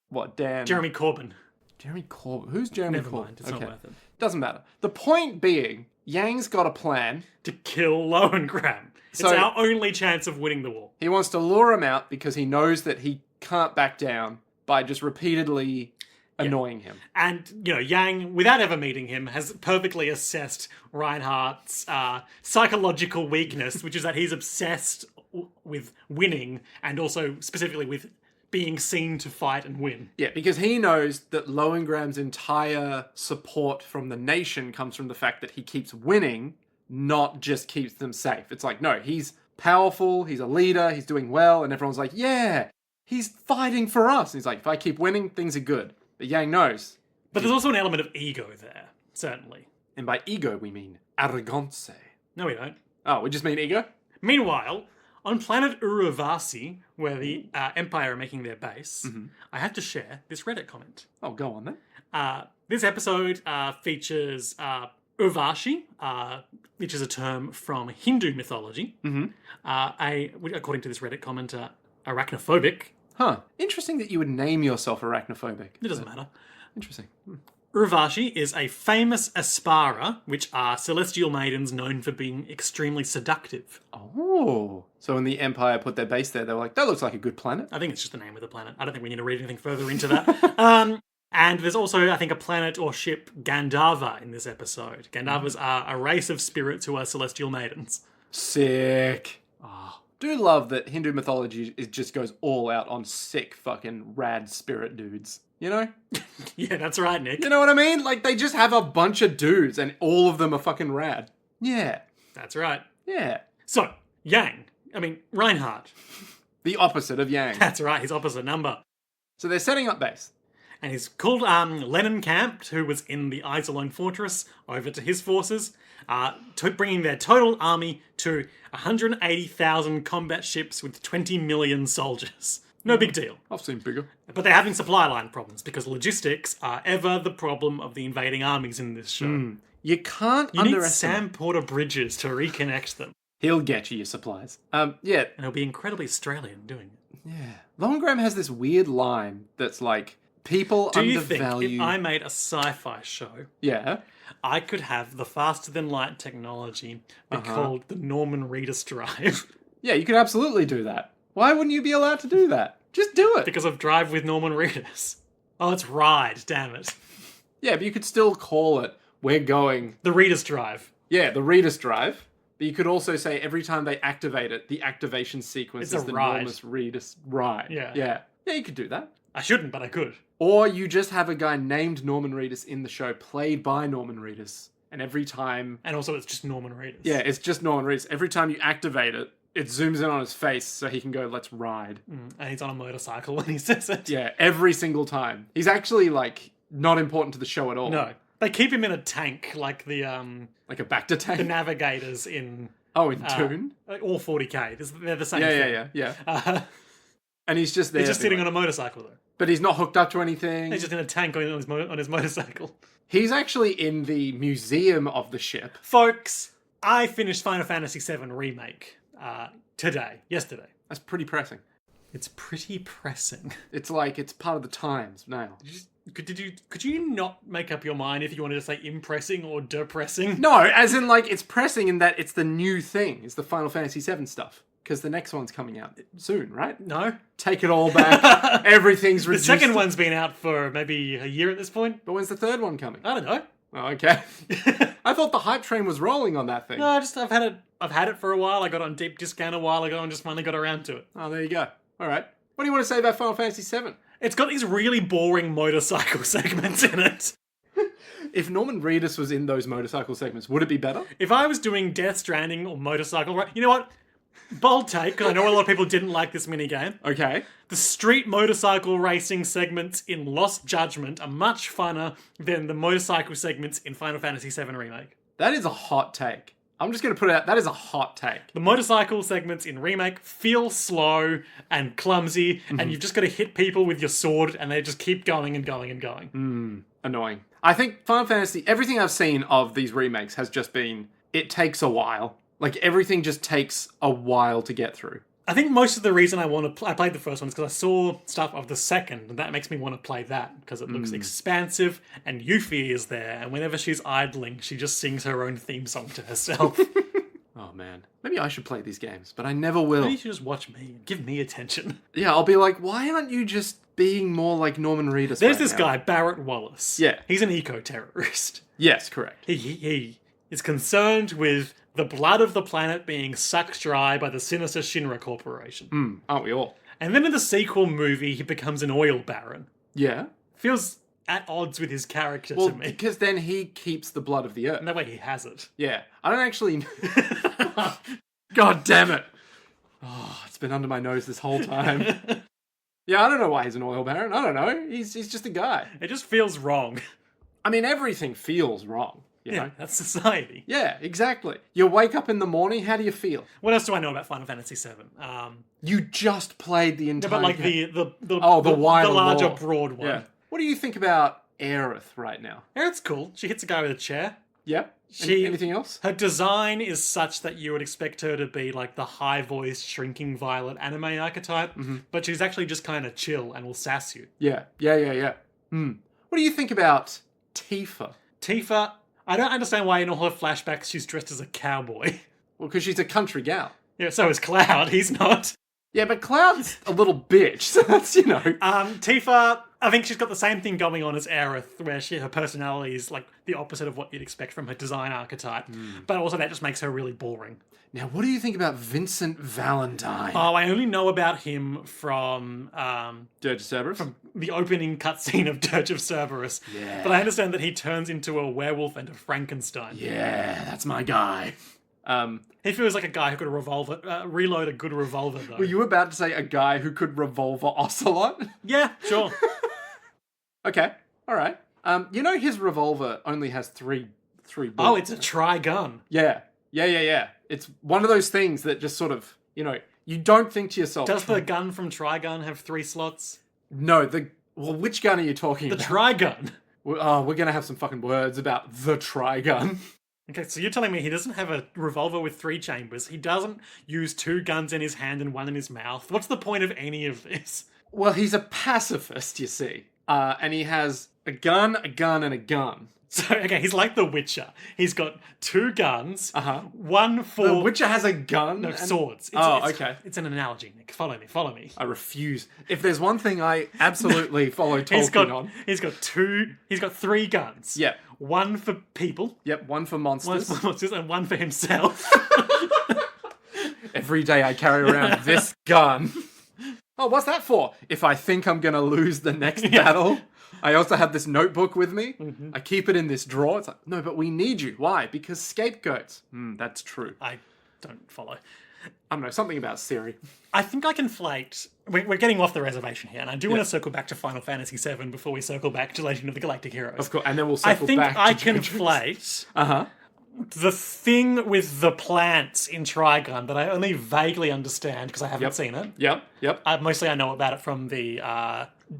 B: What, Dan?
A: Jeremy Corbyn.
B: Jeremy Corbyn? Who's Jeremy Corbyn?
A: Never mind, it's not worth it.
B: Doesn't matter. The point being, Yang's got a plan.
A: To kill Lowengram. It's our only chance of winning the war.
B: He wants to lure him out because he knows that he can't back down by just repeatedly annoying him.
A: And, you know, Yang, without ever meeting him, has perfectly assessed Reinhardt's psychological weakness, which is that he's obsessed with winning and also specifically with being seen to fight and win.
B: Yeah, because he knows that Lohengram's entire support from the nation comes from the fact that he keeps winning, not just keeps them safe. It's like, no, he's powerful, he's a leader, he's doing well, and everyone's like, yeah, he's fighting for us. And he's like, if I keep winning, things are good. But Yang knows.
A: But there's also an element of ego there, certainly.
B: And by ego, we mean arrogance.
A: No, we don't.
B: Oh, we just mean ego?
A: Meanwhile, On planet Uruvasi, where the Empire are making their base, I have to share this Reddit comment.
B: Oh, go on then.
A: This episode features Urvashi, which is a term from Hindu mythology. According to this Reddit commenter, arachnophobic.
B: Huh. Interesting that you would name yourself arachnophobic.
A: It doesn't matter.
B: Interesting.
A: Urvashi is a famous Aspara, which are celestial maidens known for being extremely seductive.
B: Oh. So when the Empire put their base there, they were like, that looks like a good planet.
A: I think it's just the name of the planet. I don't think we need to read anything further into that. And there's also, I think, a planet or ship, Gandharva, in this episode. Gandharvas are a race of spirits who are celestial maidens.
B: Sick. Oh. Do love that Hindu mythology just goes all out on sick fucking rad spirit dudes. You know?
A: Yeah, that's right, Nick.
B: You know what I mean? Like, they just have a bunch of dudes and all of them are fucking rad. Yeah.
A: That's right.
B: Yeah.
A: So, Reinhardt.
B: The opposite of Yang.
A: That's right, his opposite number.
B: So they're setting up base.
A: And he's called Lennon Camp, who was in the Isolone Fortress, over to his forces, bringing their total army to 180,000 combat ships with 20 million soldiers. No big deal.
B: I've seen bigger.
A: But they're having supply line problems, because logistics are ever the problem of the invading armies in this show.
B: You can't
A: You need
B: underestimate.
A: Sam Porter Bridges to reconnect them.
B: He'll get you your supplies. Yeah.
A: And he'll be incredibly Australian doing it.
B: Yeah. Longram has this weird line that's like, people
A: Do you think
B: undervalue...
A: if I made a sci-fi show,
B: Yeah.
A: I could have the faster-than-light technology be called the Norman Reedus Drive?
B: Yeah, you could absolutely do that. Why wouldn't you be allowed to do that? Just do it.
A: Because of Drive with Norman Reedus. Oh, it's Ride, damn it.
B: Yeah, but you could still call it, we're going...
A: The Reedus Drive.
B: Yeah, the Reedus Drive. But you could also say every time they activate it, the activation sequence
A: It's
B: is
A: a
B: the
A: ride.
B: Normus Reedus ride.
A: Yeah.
B: Yeah. Yeah, you could do that.
A: I shouldn't, but I could.
B: Or you just have a guy named Norman Reedus in the show, played by Norman Reedus. And every time...
A: And also it's just Norman Reedus.
B: Yeah, it's just Norman Reedus. Every time you activate it, it zooms in on his face so he can go, let's ride.
A: And he's on a motorcycle when he says it.
B: Yeah, every single time. He's actually, like, not important to the show at all.
A: No. They keep him in a tank like the
B: Like a Bacta tank.
A: the navigators in...
B: Oh, in Toon?
A: All 40k. They're the same
B: Yeah,
A: thing.
B: yeah. And he's just there.
A: He's just sitting on a motorcycle, though.
B: But he's not hooked up to anything.
A: He's just in a tank on his motorcycle.
B: He's actually in the museum of the ship.
A: Folks, I finished Final Fantasy VII Remake yesterday.
B: That's pretty pressing.
A: It's pretty pressing.
B: It's like it's part of the times now.
A: Could you not make up your mind if you wanted to say impressing or depressing?
B: No, as in like it's pressing in that it's the new thing. It's the Final Fantasy VII stuff. Because the next one's coming out soon, right?
A: No.
B: Take it all back. Everything's
A: The
B: reduced.
A: second one's been out for maybe a year at this point.
B: But when's the third one coming?
A: I don't know.
B: Oh, okay. I thought the hype train was rolling on that thing.
A: No, I've had it for a while. I got it on deep discount a while ago and just finally got around to it.
B: Oh, there you go. All right. What do you want to say about Final Fantasy VII?
A: It's got these really boring motorcycle segments in it.
B: If Norman Reedus was in those motorcycle segments, would it be better?
A: If I was doing Death Stranding or motorcycle, you know what? Bold take, because I know a lot of people didn't like this minigame.
B: Okay.
A: The street motorcycle racing segments in Lost Judgment are much funner than the motorcycle segments in Final Fantasy VII Remake.
B: That is a hot take. I'm just going to put it out. That is a hot take.
A: The motorcycle segments in Remake feel slow and clumsy, and you've just got to hit people with your sword, and they just keep going and going and going.
B: Annoying. I think Final Fantasy, everything I've seen of these remakes has just been, it takes a while. Like, everything just takes a while to get through.
A: I think most of the reason I played the first one is because I saw stuff of the second, and that makes me want to play that, because it looks expansive, and Yuffie is there, and whenever she's idling, she just sings her own theme song to herself.
B: Oh, man. Maybe I should play these games, but I never will.
A: Maybe you should just watch me and give me attention.
B: Yeah, I'll be like, why aren't you just being more like Norman Reedus?
A: There's this guy, Barrett Wallace.
B: Yeah.
A: He's an eco-terrorist.
B: Yes, correct.
A: He is concerned with the blood of the planet being sucked dry by the sinister Shinra Corporation.
B: Aren't we all?
A: And then in the sequel movie, he becomes an oil baron.
B: Yeah.
A: Feels at odds with his character
B: Well,
A: to me.
B: because then he keeps the blood of the earth.
A: And that way he has it.
B: Yeah. I don't actually... God damn it. Oh, it's been under my nose this whole time. Yeah, I don't know why he's an oil baron. I don't know. He's just a guy.
A: It just feels wrong.
B: I mean, everything feels wrong. You
A: Yeah,
B: know?
A: that's society.
B: Yeah, exactly. You wake up in the morning, how do you feel?
A: What else do I know about Final Fantasy VII?
B: You just played the
A: Yeah,
B: entire
A: but like
B: game.
A: the
B: wider
A: the larger,
B: lore.
A: broad one.
B: Yeah. What do you think about Aerith right now?
A: Yeah, it's cool. She hits a guy with a chair.
B: Yep.
A: She-
B: Anything else?
A: Her design is such that you would expect her to be like the high-voiced, shrinking violet anime archetype, but she's actually just kind of chill and will sass you.
B: Yeah. What do you think about Tifa?
A: Tifa, I don't understand why in all her flashbacks she's dressed as a cowboy.
B: Well, because she's a country gal.
A: Yeah, so is Cloud. He's not.
B: Yeah, but Cloud's a little bitch, so that's, you know.
A: Tifa, I think she's got the same thing going on as Aerith, where her personality is like the opposite of what you'd expect from her design archetype. But also that just makes her really boring.
B: Now, what do you think about Vincent Valentine?
A: Oh, I only know about him from
B: Dirge Cerberus?
A: from the opening cutscene of Dirge of Cerberus.
B: Yeah.
A: But I understand that he turns into a werewolf and a Frankenstein.
B: Yeah, that's my guy.
A: He feels like a guy who could reload a good revolver, though.
B: Were you about to say a guy who could revolver Ocelot?
A: Yeah, sure.
B: Okay, all right. You know his revolver only has three bullets.
A: Oh, it's a tri-gun.
B: Yeah. It's one of those things that just sort of, you know, you don't think to yourself.
A: Does the gun from Trigun have 3 slots?
B: No, which gun are you talking
A: The
B: about?
A: Trigun.
B: We're gonna have some fucking words about the Trigun.
A: Okay, so you're telling me he doesn't have a revolver with 3 chambers. He doesn't use 2 guns in his hand and 1 in his mouth. What's the point of any of this?
B: Well, he's a pacifist, you see. And he has a gun, and a gun.
A: So, okay, he's like the Witcher. He's got 2 guns.
B: Uh-huh.
A: One for...
B: The Witcher has a gun?
A: No, swords.
B: Okay.
A: It's an analogy, Nick. Follow me.
B: I refuse. If there's one thing I absolutely follow Tolkien on...
A: He's got 3 guns.
B: Yeah.
A: 1 for people.
B: Yep, one for
A: One
B: monsters.
A: for monsters and 1 for himself.
B: Every day I carry around this gun. Oh, what's that for? If I think I'm gonna lose the next battle. I also have this notebook with me. Mm-hmm. I keep it in this drawer. It's like, no, but we need you. Why? Because scapegoats. That's true.
A: I don't follow.
B: I don't know, something about Siri.
A: I think I conflate... We're getting off the reservation here, and I do want to circle back to Final Fantasy VII before we circle back to Legend of the Galactic Heroes.
B: Of course, and then we'll circle back to
A: I think I conflate the thing with the plants in Trigun that I only vaguely understand because I haven't seen it.
B: Yep.
A: Mostly I know about it from the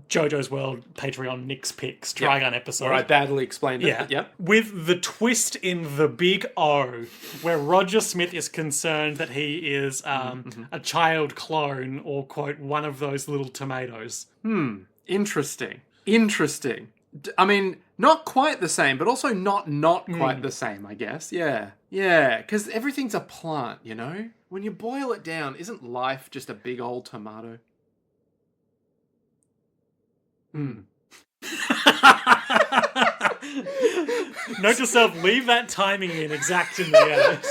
A: JoJo's World Patreon Nick's Picks Trigun episode.
B: Where I badly explained it.
A: Yeah.
B: Yep.
A: With the twist in the big O, where Roger Smith is concerned that he is a child clone or, quote, one of those little tomatoes.
B: Interesting. I mean, not quite the same, but also not quite the same, I guess. Yeah, because everything's a plant, you know? When you boil it down, isn't life just a big old tomato?
A: Note to self, leave that timing in exact in the edit.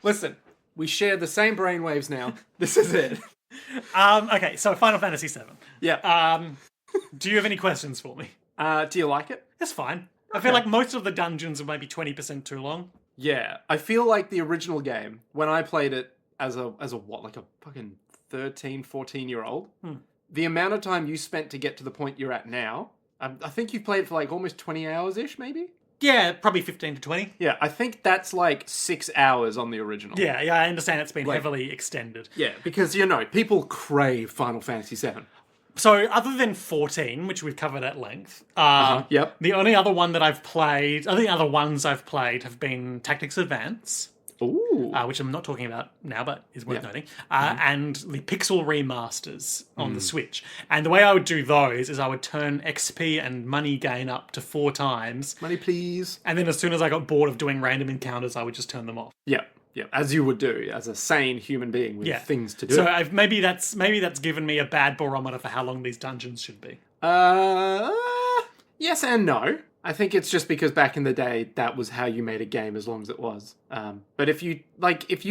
B: Listen, we share the same brainwaves now. This is it.
A: Okay, so Final Fantasy VII.
B: Yeah.
A: Do you have any questions for me?
B: Do you like it?
A: That's fine. I feel like most of the dungeons are maybe 20% too long.
B: Yeah. I feel like the original game, when I played it as a what, like a fucking 13, 14-year-old, the amount of time you spent to get to the point you're at now, I think you played for like almost 20 hours-ish, maybe?
A: Yeah, probably 15 to 20.
B: Yeah, I think that's like 6 hours on the original.
A: Yeah, I understand it's been heavily extended.
B: Yeah, because, you know, people crave Final Fantasy VII.
A: So, other than 14, which we've covered at length,
B: Yep.
A: the only other one that I've played, the other ones I've played have been Tactics Advance.
B: Ooh.
A: Which I'm not talking about now, but is worth noting, and the Pixel remasters on the Switch. And the way I would do those is I would turn XP and money gain up to 4 times.
B: Money, please.
A: And then as soon as I got bored of doing random encounters, I would just turn them off.
B: Yeah, as you would do, as a sane human being with things to do.
A: So maybe that's given me a bad barometer for how long these dungeons should be.
B: Yes and no. I think it's just because back in the day, that was how you made a game as long as it was. But if you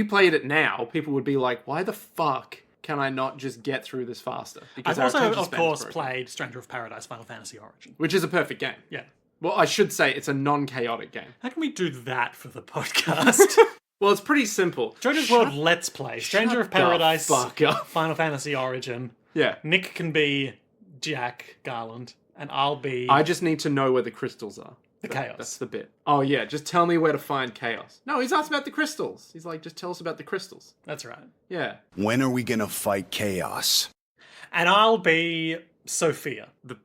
B: played it now, people would be like, why the fuck can I not just get through this faster? Because
A: I've also,
B: our attention
A: of
B: span's
A: course,
B: broken.
A: played Stranger of Paradise Final Fantasy Origin.
B: Which is a perfect game.
A: Yeah.
B: Well, I should say it's a non-chaotic game.
A: How can we do that for the podcast?
B: Well, it's pretty simple.
A: JoJo's World Let's Play. Stranger of Paradise
B: Fuck up.
A: Final Fantasy Origin.
B: Yeah.
A: Nick can be Jack Garland. And I'll be
B: I just need to know where the crystals are.
A: the chaos.
B: That's the bit. Oh, yeah, just tell me where to find chaos. No, he's asking about the crystals. He's like, just tell us about the crystals.
A: That's right.
B: Yeah.
E: When are we gonna fight chaos?
A: And I'll be Sophia.
B: The...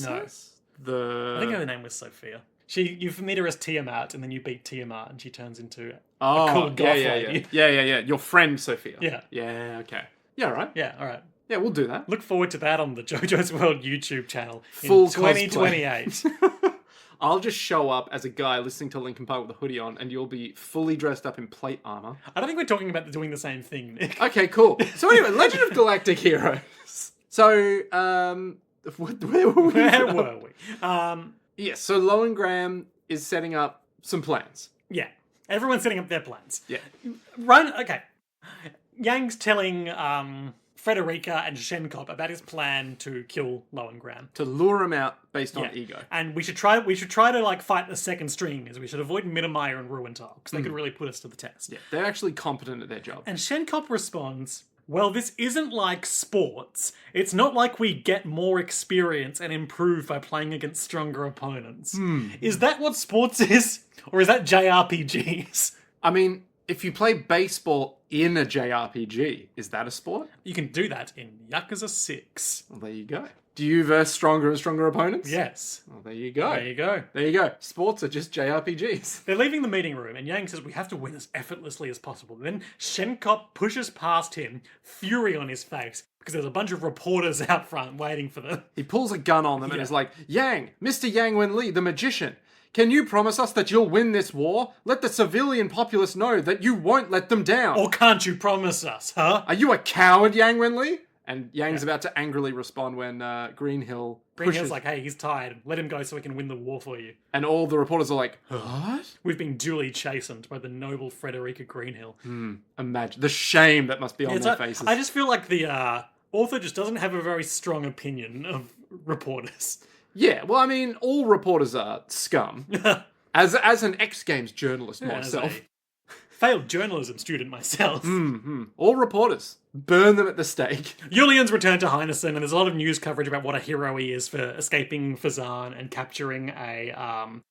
A: No. I think her name was Sophia. You meet her as Tiamat, and then you beat Tiamat, and she turns into a cool goth lady.
B: Yeah. Your friend, Sophia.
A: Yeah.
B: Yeah, okay. Yeah, all right.
A: Yeah, all right.
B: Yeah, we'll do that.
A: Look forward to that on the JoJo's World YouTube channel
B: Full
A: in 2028.
B: I'll just show up as a guy listening to Linkin Park with a hoodie on, and you'll be fully dressed up in plate armor.
A: I don't think we're talking about doing the same thing, Nick.
B: Okay, cool. So anyway, Legend of Galactic Heroes. So, where were we?
A: Where were we?
B: Yeah, so Lowengram is setting up some plans.
A: Yeah. Everyone's setting up their plans.
B: Yeah.
A: Okay. Yang's telling Frederica and Shenkop about his plan to kill Lowengram.
B: To lure him out based on
A: Yeah.
B: ego.
A: And we should try to like fight the second stringers. We should avoid Mittermeier and Ruenthal, because they could really put us to the test.
B: Yeah, they're actually competent at their job.
A: And Shenkop responds, well, this isn't like sports. It's not like we get more experience and improve by playing against stronger opponents. Is that what sports is? Or is that JRPGs?
B: I mean, if you play baseball in a JRPG, is that a sport?
A: You can do that in Yakuza 6.
B: Well, there you go. Do you verse stronger and stronger opponents?
A: Yes.
B: Well, there you go.
A: There you go.
B: There you go. Sports are just JRPGs.
A: They're leaving the meeting room, and Yang says we have to win as effortlessly as possible. Then Shenkop pushes past him, fury on his face, because there's a bunch of reporters out front waiting for them.
B: He pulls a gun on them and is like, Yang, Mr. Yang Wenli, the magician, can you promise us that you'll win this war? Let the civilian populace know that you won't let them down.
A: Or can't you promise us, huh?
B: Are you a coward, Yang Wenli? And Yang's about to angrily respond when Greenhill
A: Greenhill's like, hey, he's tired. Let him go so we can win the war for you.
B: And all the reporters are like, what?
A: We've been duly chastened by the noble Frederica Greenhill.
B: Imagine the shame that must be on their faces.
A: I just feel like the author just doesn't have a very strong opinion of reporters.
B: Yeah, well, I mean, all reporters are scum. As an X Games journalist myself.
A: Failed journalism student myself.
B: All reporters. Burn them at the stake.
A: Julian's returned to Heinessen, and there's a lot of news coverage about what a hero he is for escaping Fazan and capturing a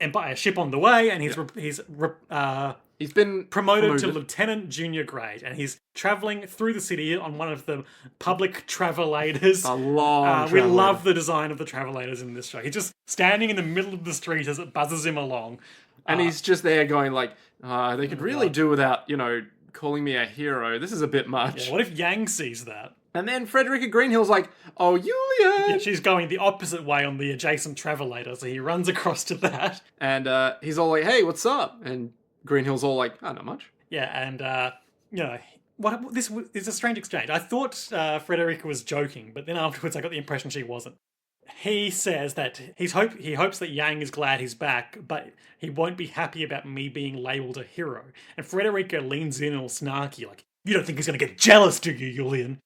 A: Empire ship on the way, and he's been promoted to Lieutenant Junior grade, and he's travelling through the city on one of the public travelators.
B: A long
A: We love the design of the travelators in this show. He's just standing in the middle of the street as it buzzes him along.
B: And he's just there going like, they could really do without, calling me a hero. This is a bit much.
A: Yeah, what if Yang sees that?
B: And then Frederica Greenhill's like, oh, Julian!
A: Yeah, she's going the opposite way on the adjacent travelator, so he runs across to that.
B: And he's all like, hey, what's up? And Greenhill's all like, oh, not much.
A: Yeah, and, this is a strange exchange. I thought Frederica was joking, but then afterwards I got the impression she wasn't. He says that he hopes that Yang is glad he's back, but he won't be happy about me being labelled a hero. And Frederica leans in all snarky, like, you don't think he's going to get jealous, do you, Julian?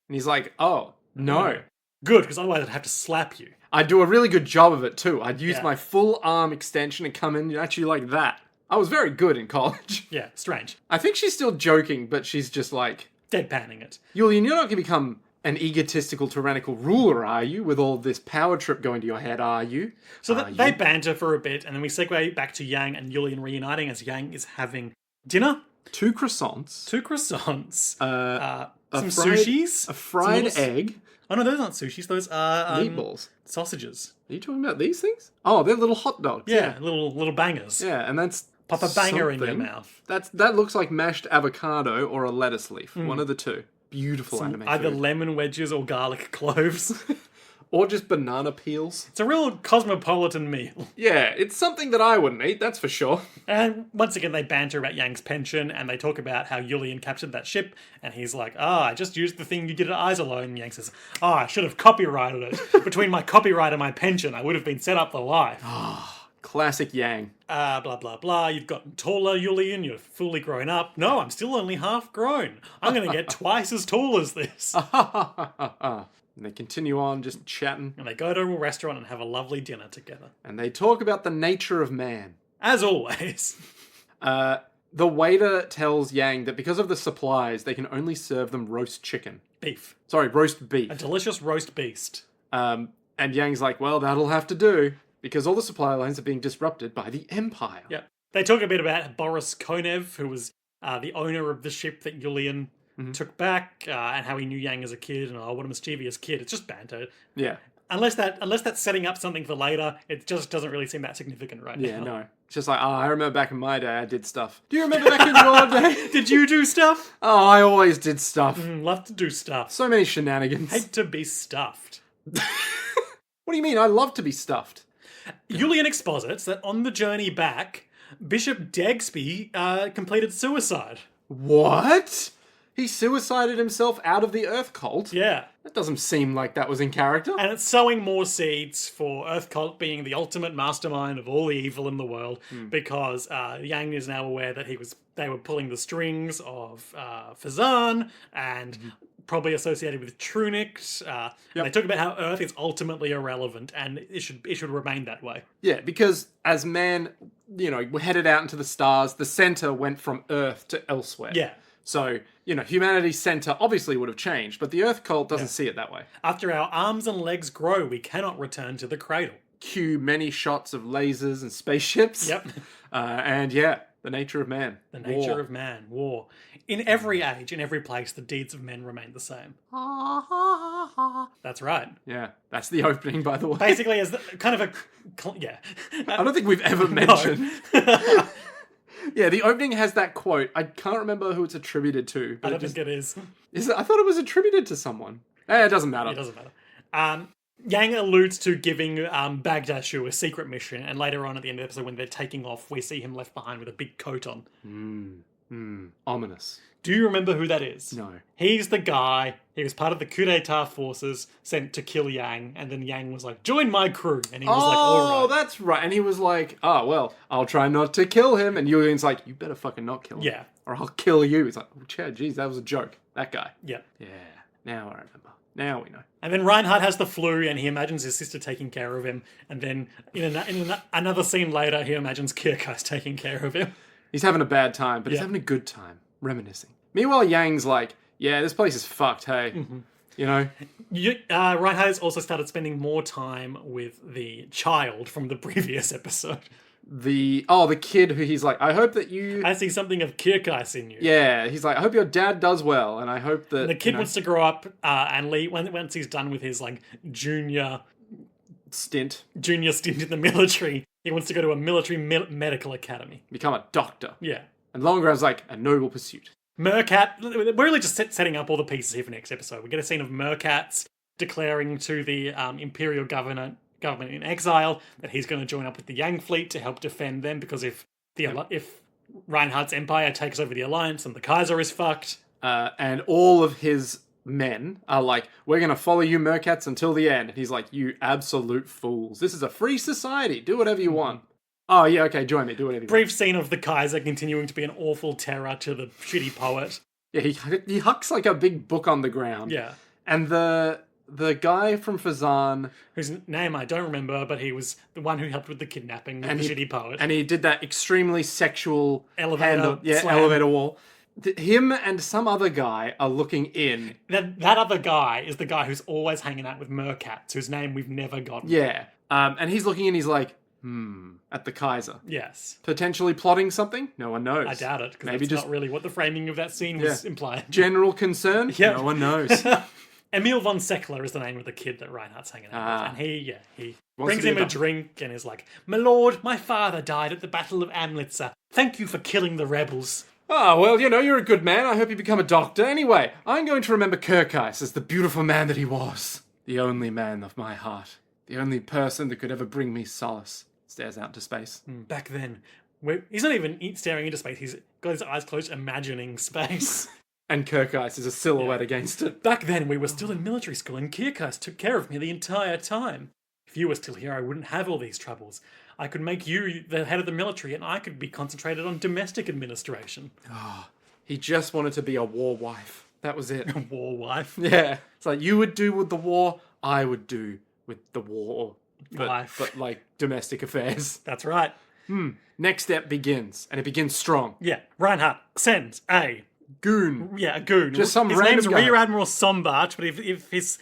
B: And he's like, oh, no.
A: Good, because otherwise I'd have to slap you.
B: I'd do a really good job of it too. I'd use my full arm extension and come in actually like that. I was very good in college.
A: Yeah, strange.
B: I think she's still joking, but she's just like...
A: deadpanning it.
B: Julian, you're not going to become an egotistical, tyrannical ruler, are you? With all this power trip going to your head, are you?
A: So they banter for a bit, and then we segue back to Yang and Julian reuniting as Yang is having dinner.
B: 2 croissants.
A: Some sushis.
B: A fried egg.
A: Oh no, those aren't sushis. Those are
B: meatballs.
A: Sausages.
B: Are you talking about these things? Oh, they're little hot dogs.
A: Yeah, little bangers.
B: Yeah, and that's
A: pop a banger
B: something.
A: in your mouth.
B: That looks like mashed avocado or a lettuce leaf. One of the two. Beautiful anime
A: Either
B: food.
A: lemon wedges or garlic cloves.
B: Or just banana peels.
A: It's a real cosmopolitan meal.
B: Yeah, it's something that I wouldn't eat, that's for sure.
A: And once again, they banter about Yang's pension, and they talk about how Julian captured that ship, and he's like, I just used the thing you did at Eyes Alone. And Yang says, I should have copyrighted it. Between my copyright and my pension, I would have been set up for life.
B: Classic Yang.
A: Blah, blah, blah. You've gotten taller, Julian. You're fully grown up. No, I'm still only half grown. I'm going to get twice as tall as this.
B: And they continue on just chatting.
A: And they go to a restaurant and have a lovely dinner together.
B: And they talk about the nature of man.
A: As always.
B: The waiter tells Yang that because of the supplies, they can only serve them roast chicken.
A: Beef.
B: Sorry, roast beef.
A: A delicious roast beast.
B: And And Yang's like, well, that'll have to do, because all the supply lines are being disrupted by the Empire.
A: Yep. They talk a bit about Boris Konev, who was the owner of the ship that Yulian took back, and how he knew Yang as a kid, and what a mischievous kid. It's just banter.
B: Yeah.
A: Unless that's setting up something for later, it just doesn't really seem that significant right
B: Yeah,
A: now.
B: no. It's just like, I remember back in my day, I did stuff. Do you remember back in your day?
A: Did you do stuff?
B: Oh, I always did stuff.
A: Love to do stuff.
B: So many shenanigans.
A: Hate to be stuffed.
B: What do you mean? I love to be stuffed.
A: Yulian exposits that on the journey back, Bishop Degsby completed suicide.
B: What? He suicided himself out of the Earth Cult?
A: Yeah.
B: That doesn't seem like that was in character.
A: And it's sowing more seeds for Earth Cult being the ultimate mastermind of all the evil in the world, because Yang is now aware that they were pulling the strings of Fazan, and probably associated with Trunix. And they talk about how Earth is ultimately irrelevant, and it should remain that way.
B: Yeah, because as man, headed out into the stars, the center went from Earth to elsewhere.
A: Yeah.
B: So, humanity's center obviously would have changed, but the Earth Cult doesn't see it that way.
A: After our arms and legs grow, we cannot return to the cradle.
B: Cue many shots of lasers and spaceships.
A: Yep.
B: And yeah, the nature of man.
A: The nature of man. War. In every age, in every place, the deeds of men remain the same. That's right.
B: Yeah, that's the opening, by the way.
A: Basically, as kind of a... Yeah.
B: I don't think we've ever mentioned... Yeah, the opening has that quote. I can't remember who it's attributed to. But
A: I don't think it is.
B: Is it? I thought it was attributed to someone. It doesn't matter.
A: It doesn't matter. Yang alludes to giving Bagdashu a secret mission, and later on at the end of the episode, when they're taking off, we see him left behind with a big coat on.
B: Ominous.
A: Do you remember who that is?
B: No.
A: He's the guy. He was part of the coup d'etat forces sent to kill Yang, and then Yang was like, join my crew. And he was like, all right.
B: That's right. And he was like, well, I'll try not to kill him. And Yulian's like, you better fucking not kill him.
A: Yeah.
B: Or I'll kill you. He's like, oh, geez, that was a joke. That guy.
A: Yeah.
B: Yeah. Now I remember. Now we know.
A: And then Reinhardt has the flu, and he imagines his sister taking care of him. And then in another scene later, he imagines Kirkai's taking care of him.
B: He's having a bad time, but he's having a good time. Reminiscing. Meanwhile, Yang's like, yeah, this place is fucked, hey.
A: Reinhardt has also started spending more time with the child from the previous episode.
B: The kid who he's like, I hope that you...
A: I see something of Kirkais in you.
B: Yeah, he's like, I hope your dad does well, and I hope that...
A: And the kid wants to grow up and leave, once he's done with his junior
B: stint
A: in the military, he wants to go to a military medical academy.
B: Become a doctor.
A: Yeah.
B: And Longra's like, a noble pursuit.
A: Mercat, we're really just setting up all the pieces here for next episode. We get a scene of Mercats declaring to the Imperial government in exile that he's going to join up with the Yang fleet to help defend them, because if Reinhardt's empire takes over the alliance, then the Kaiser is fucked.
B: And all of his men are like, we're going to follow you Mercats until the end. And he's like, you absolute fools. This is a free society. Do whatever you want. Oh, yeah, okay, join me. Do whatever you want.
A: Brief scene of the Kaiser continuing to be an awful terror to the shitty poet.
B: Yeah, he hucks like a big book on the ground.
A: Yeah.
B: And the guy from Fazan...
A: whose name I don't remember, but he was the one who helped with the kidnapping of the shitty poet.
B: And he did that extremely sexual...
A: Elevator
B: elevator wall. Him and some other guy are looking in.
A: That other guy is the guy who's always hanging out with Mercats, whose name we've never gotten.
B: Yeah. And he's looking in, he's like, at the Kaiser.
A: Yes.
B: Potentially plotting something? No one knows.
A: I doubt it, because that's just not really what the framing of that scene was implying.
B: General concern?
A: Yep.
B: No one knows.
A: Emil von Seckler is the name of the kid that Reinhardt's hanging out with. And he
B: Wants
A: brings
B: to be
A: him
B: a
A: a drink and is like, my lord, my father died at the Battle of Amlitzer. Thank you for killing the rebels.
B: Oh, well, you're a good man. I hope you become a doctor. Anyway, I'm going to remember Kirkais as the beautiful man that he was. The only man of my heart. The only person that could ever bring me solace. Stares out into space.
A: Back then, he's not even staring into space. He's got his eyes closed, imagining space.
B: And Kirkais is a silhouette against it.
A: Back then, we were still in military school, and Kirkais took care of me the entire time. If you were still here, I wouldn't have all these troubles. I could make you the head of the military, and I could be concentrated on domestic administration.
B: He just wanted to be a war wife. That was it.
A: War wife.
B: Yeah. It's like, you would do with the war, I would do with the war.
A: Wife.
B: But like domestic affairs.
A: That's right.
B: Next step begins, and it begins strong.
A: Yeah. Reinhardt sends a
B: goon.
A: Yeah, a goon.
B: Just some
A: his
B: random
A: name's
B: guy.
A: Rear Admiral Sombart, but if his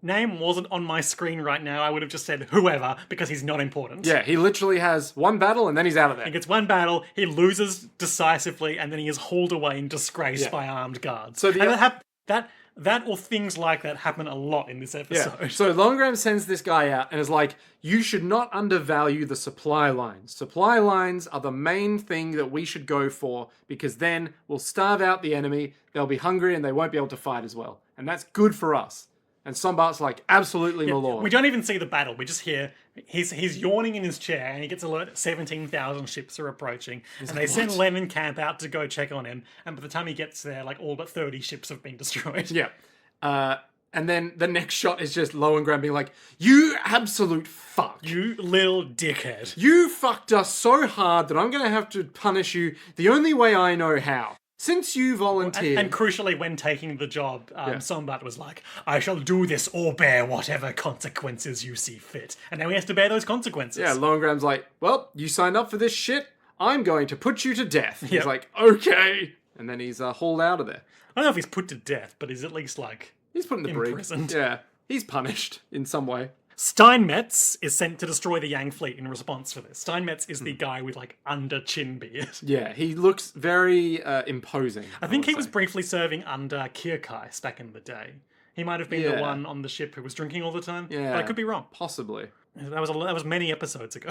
A: name wasn't on my screen right now, I would have just said whoever, because he's not important.
B: Yeah, he literally has one battle and then he's out of there.
A: He gets one battle, he loses decisively, and then he is hauled away in disgrace by armed guards.
B: So
A: that or things like that happen a lot in this episode.
B: Yeah. So Longram sends this guy out and is like, you should not undervalue the supply lines. Supply lines are the main thing that we should go for, because then we'll starve out the enemy, they'll be hungry and they won't be able to fight as well. And that's good for us. And Sombart's like, absolutely, my lord.
A: We don't even see the battle. We just hear he's yawning in his chair, and he gets alert that 17,000 ships are approaching. And they send Lemon Camp out to go check on him. And by the time he gets there, like all but 30 ships have been destroyed.
B: Yeah. And then the next shot is just Lowengram being like, you absolute fuck.
A: You little dickhead.
B: You fucked us so hard that I'm going to have to punish you the only way I know how. Since you volunteered.
A: And crucially, when taking the job, Sombat was like, I shall do this or bear whatever consequences you see fit. And now he has to bear those consequences.
B: Yeah, Lowengram's like, well, you signed up for this shit. I'm going to put you to death. He's
A: Yep.
B: like, okay. And then he's hauled out of there.
A: I don't know if he's put to death, but he's at least, like,
B: He's put in the brig.
A: imprisoned.
B: Yeah, he's punished in some way.
A: Steinmetz is sent to destroy the Yang fleet in response to this. Steinmetz is the guy with, like, under chin beard.
B: Yeah, he looks very imposing.
A: I think he
B: would
A: was
B: say.
A: briefly serving under Kirkais back in the day. He might have been the
B: Yeah.
A: one on the ship who was drinking all the time.
B: Yeah.
A: But I could be wrong.
B: Possibly.
A: That was many episodes ago.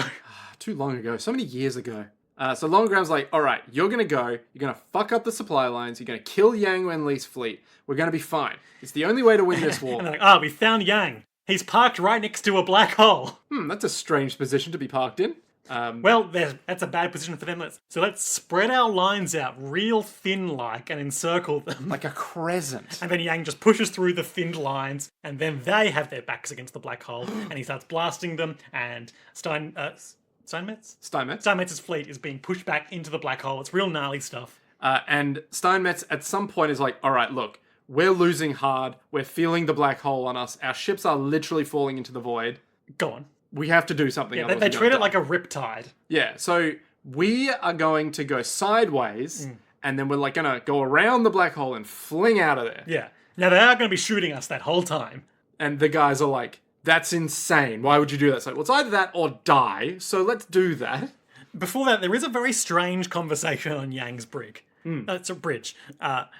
B: Too long ago. So many years ago. So Longram's like, all right, you're going to go. You're going to fuck up the supply lines. You're going to kill Yang Wenli's fleet. We're going to be fine. It's the only way to win this war.
A: And they're like, we found Yang. He's parked right next to a black hole.
B: That's a strange position to be parked in.
A: Well, that's a bad position for them. Let's spread our lines out real thin-like and encircle them.
B: Like a crescent.
A: And then Yang just pushes through the thinned lines, and then they have their backs against the black hole, and he starts blasting them, and Steinmetz? Steinmetz's fleet is being pushed back into the black hole. It's real gnarly stuff.
B: And Steinmetz at some point is like, all right, look, we're losing hard. We're feeling the black hole on us. Our ships are literally falling into the void.
A: Go on.
B: We have to do something.
A: Yeah,
B: otherwise
A: they
B: we're
A: treat
B: gonna
A: it like a riptide.
B: Yeah, so we are going to go sideways, and then we're like going to go around the black hole and fling out of there.
A: Yeah. Now, they are going to be shooting us that whole time.
B: And the guys are like, that's insane. Why would you do that? It's like, well, it's either that or die, so let's do that.
A: Before that, there is a very strange conversation on Yang's brig. It's a bridge,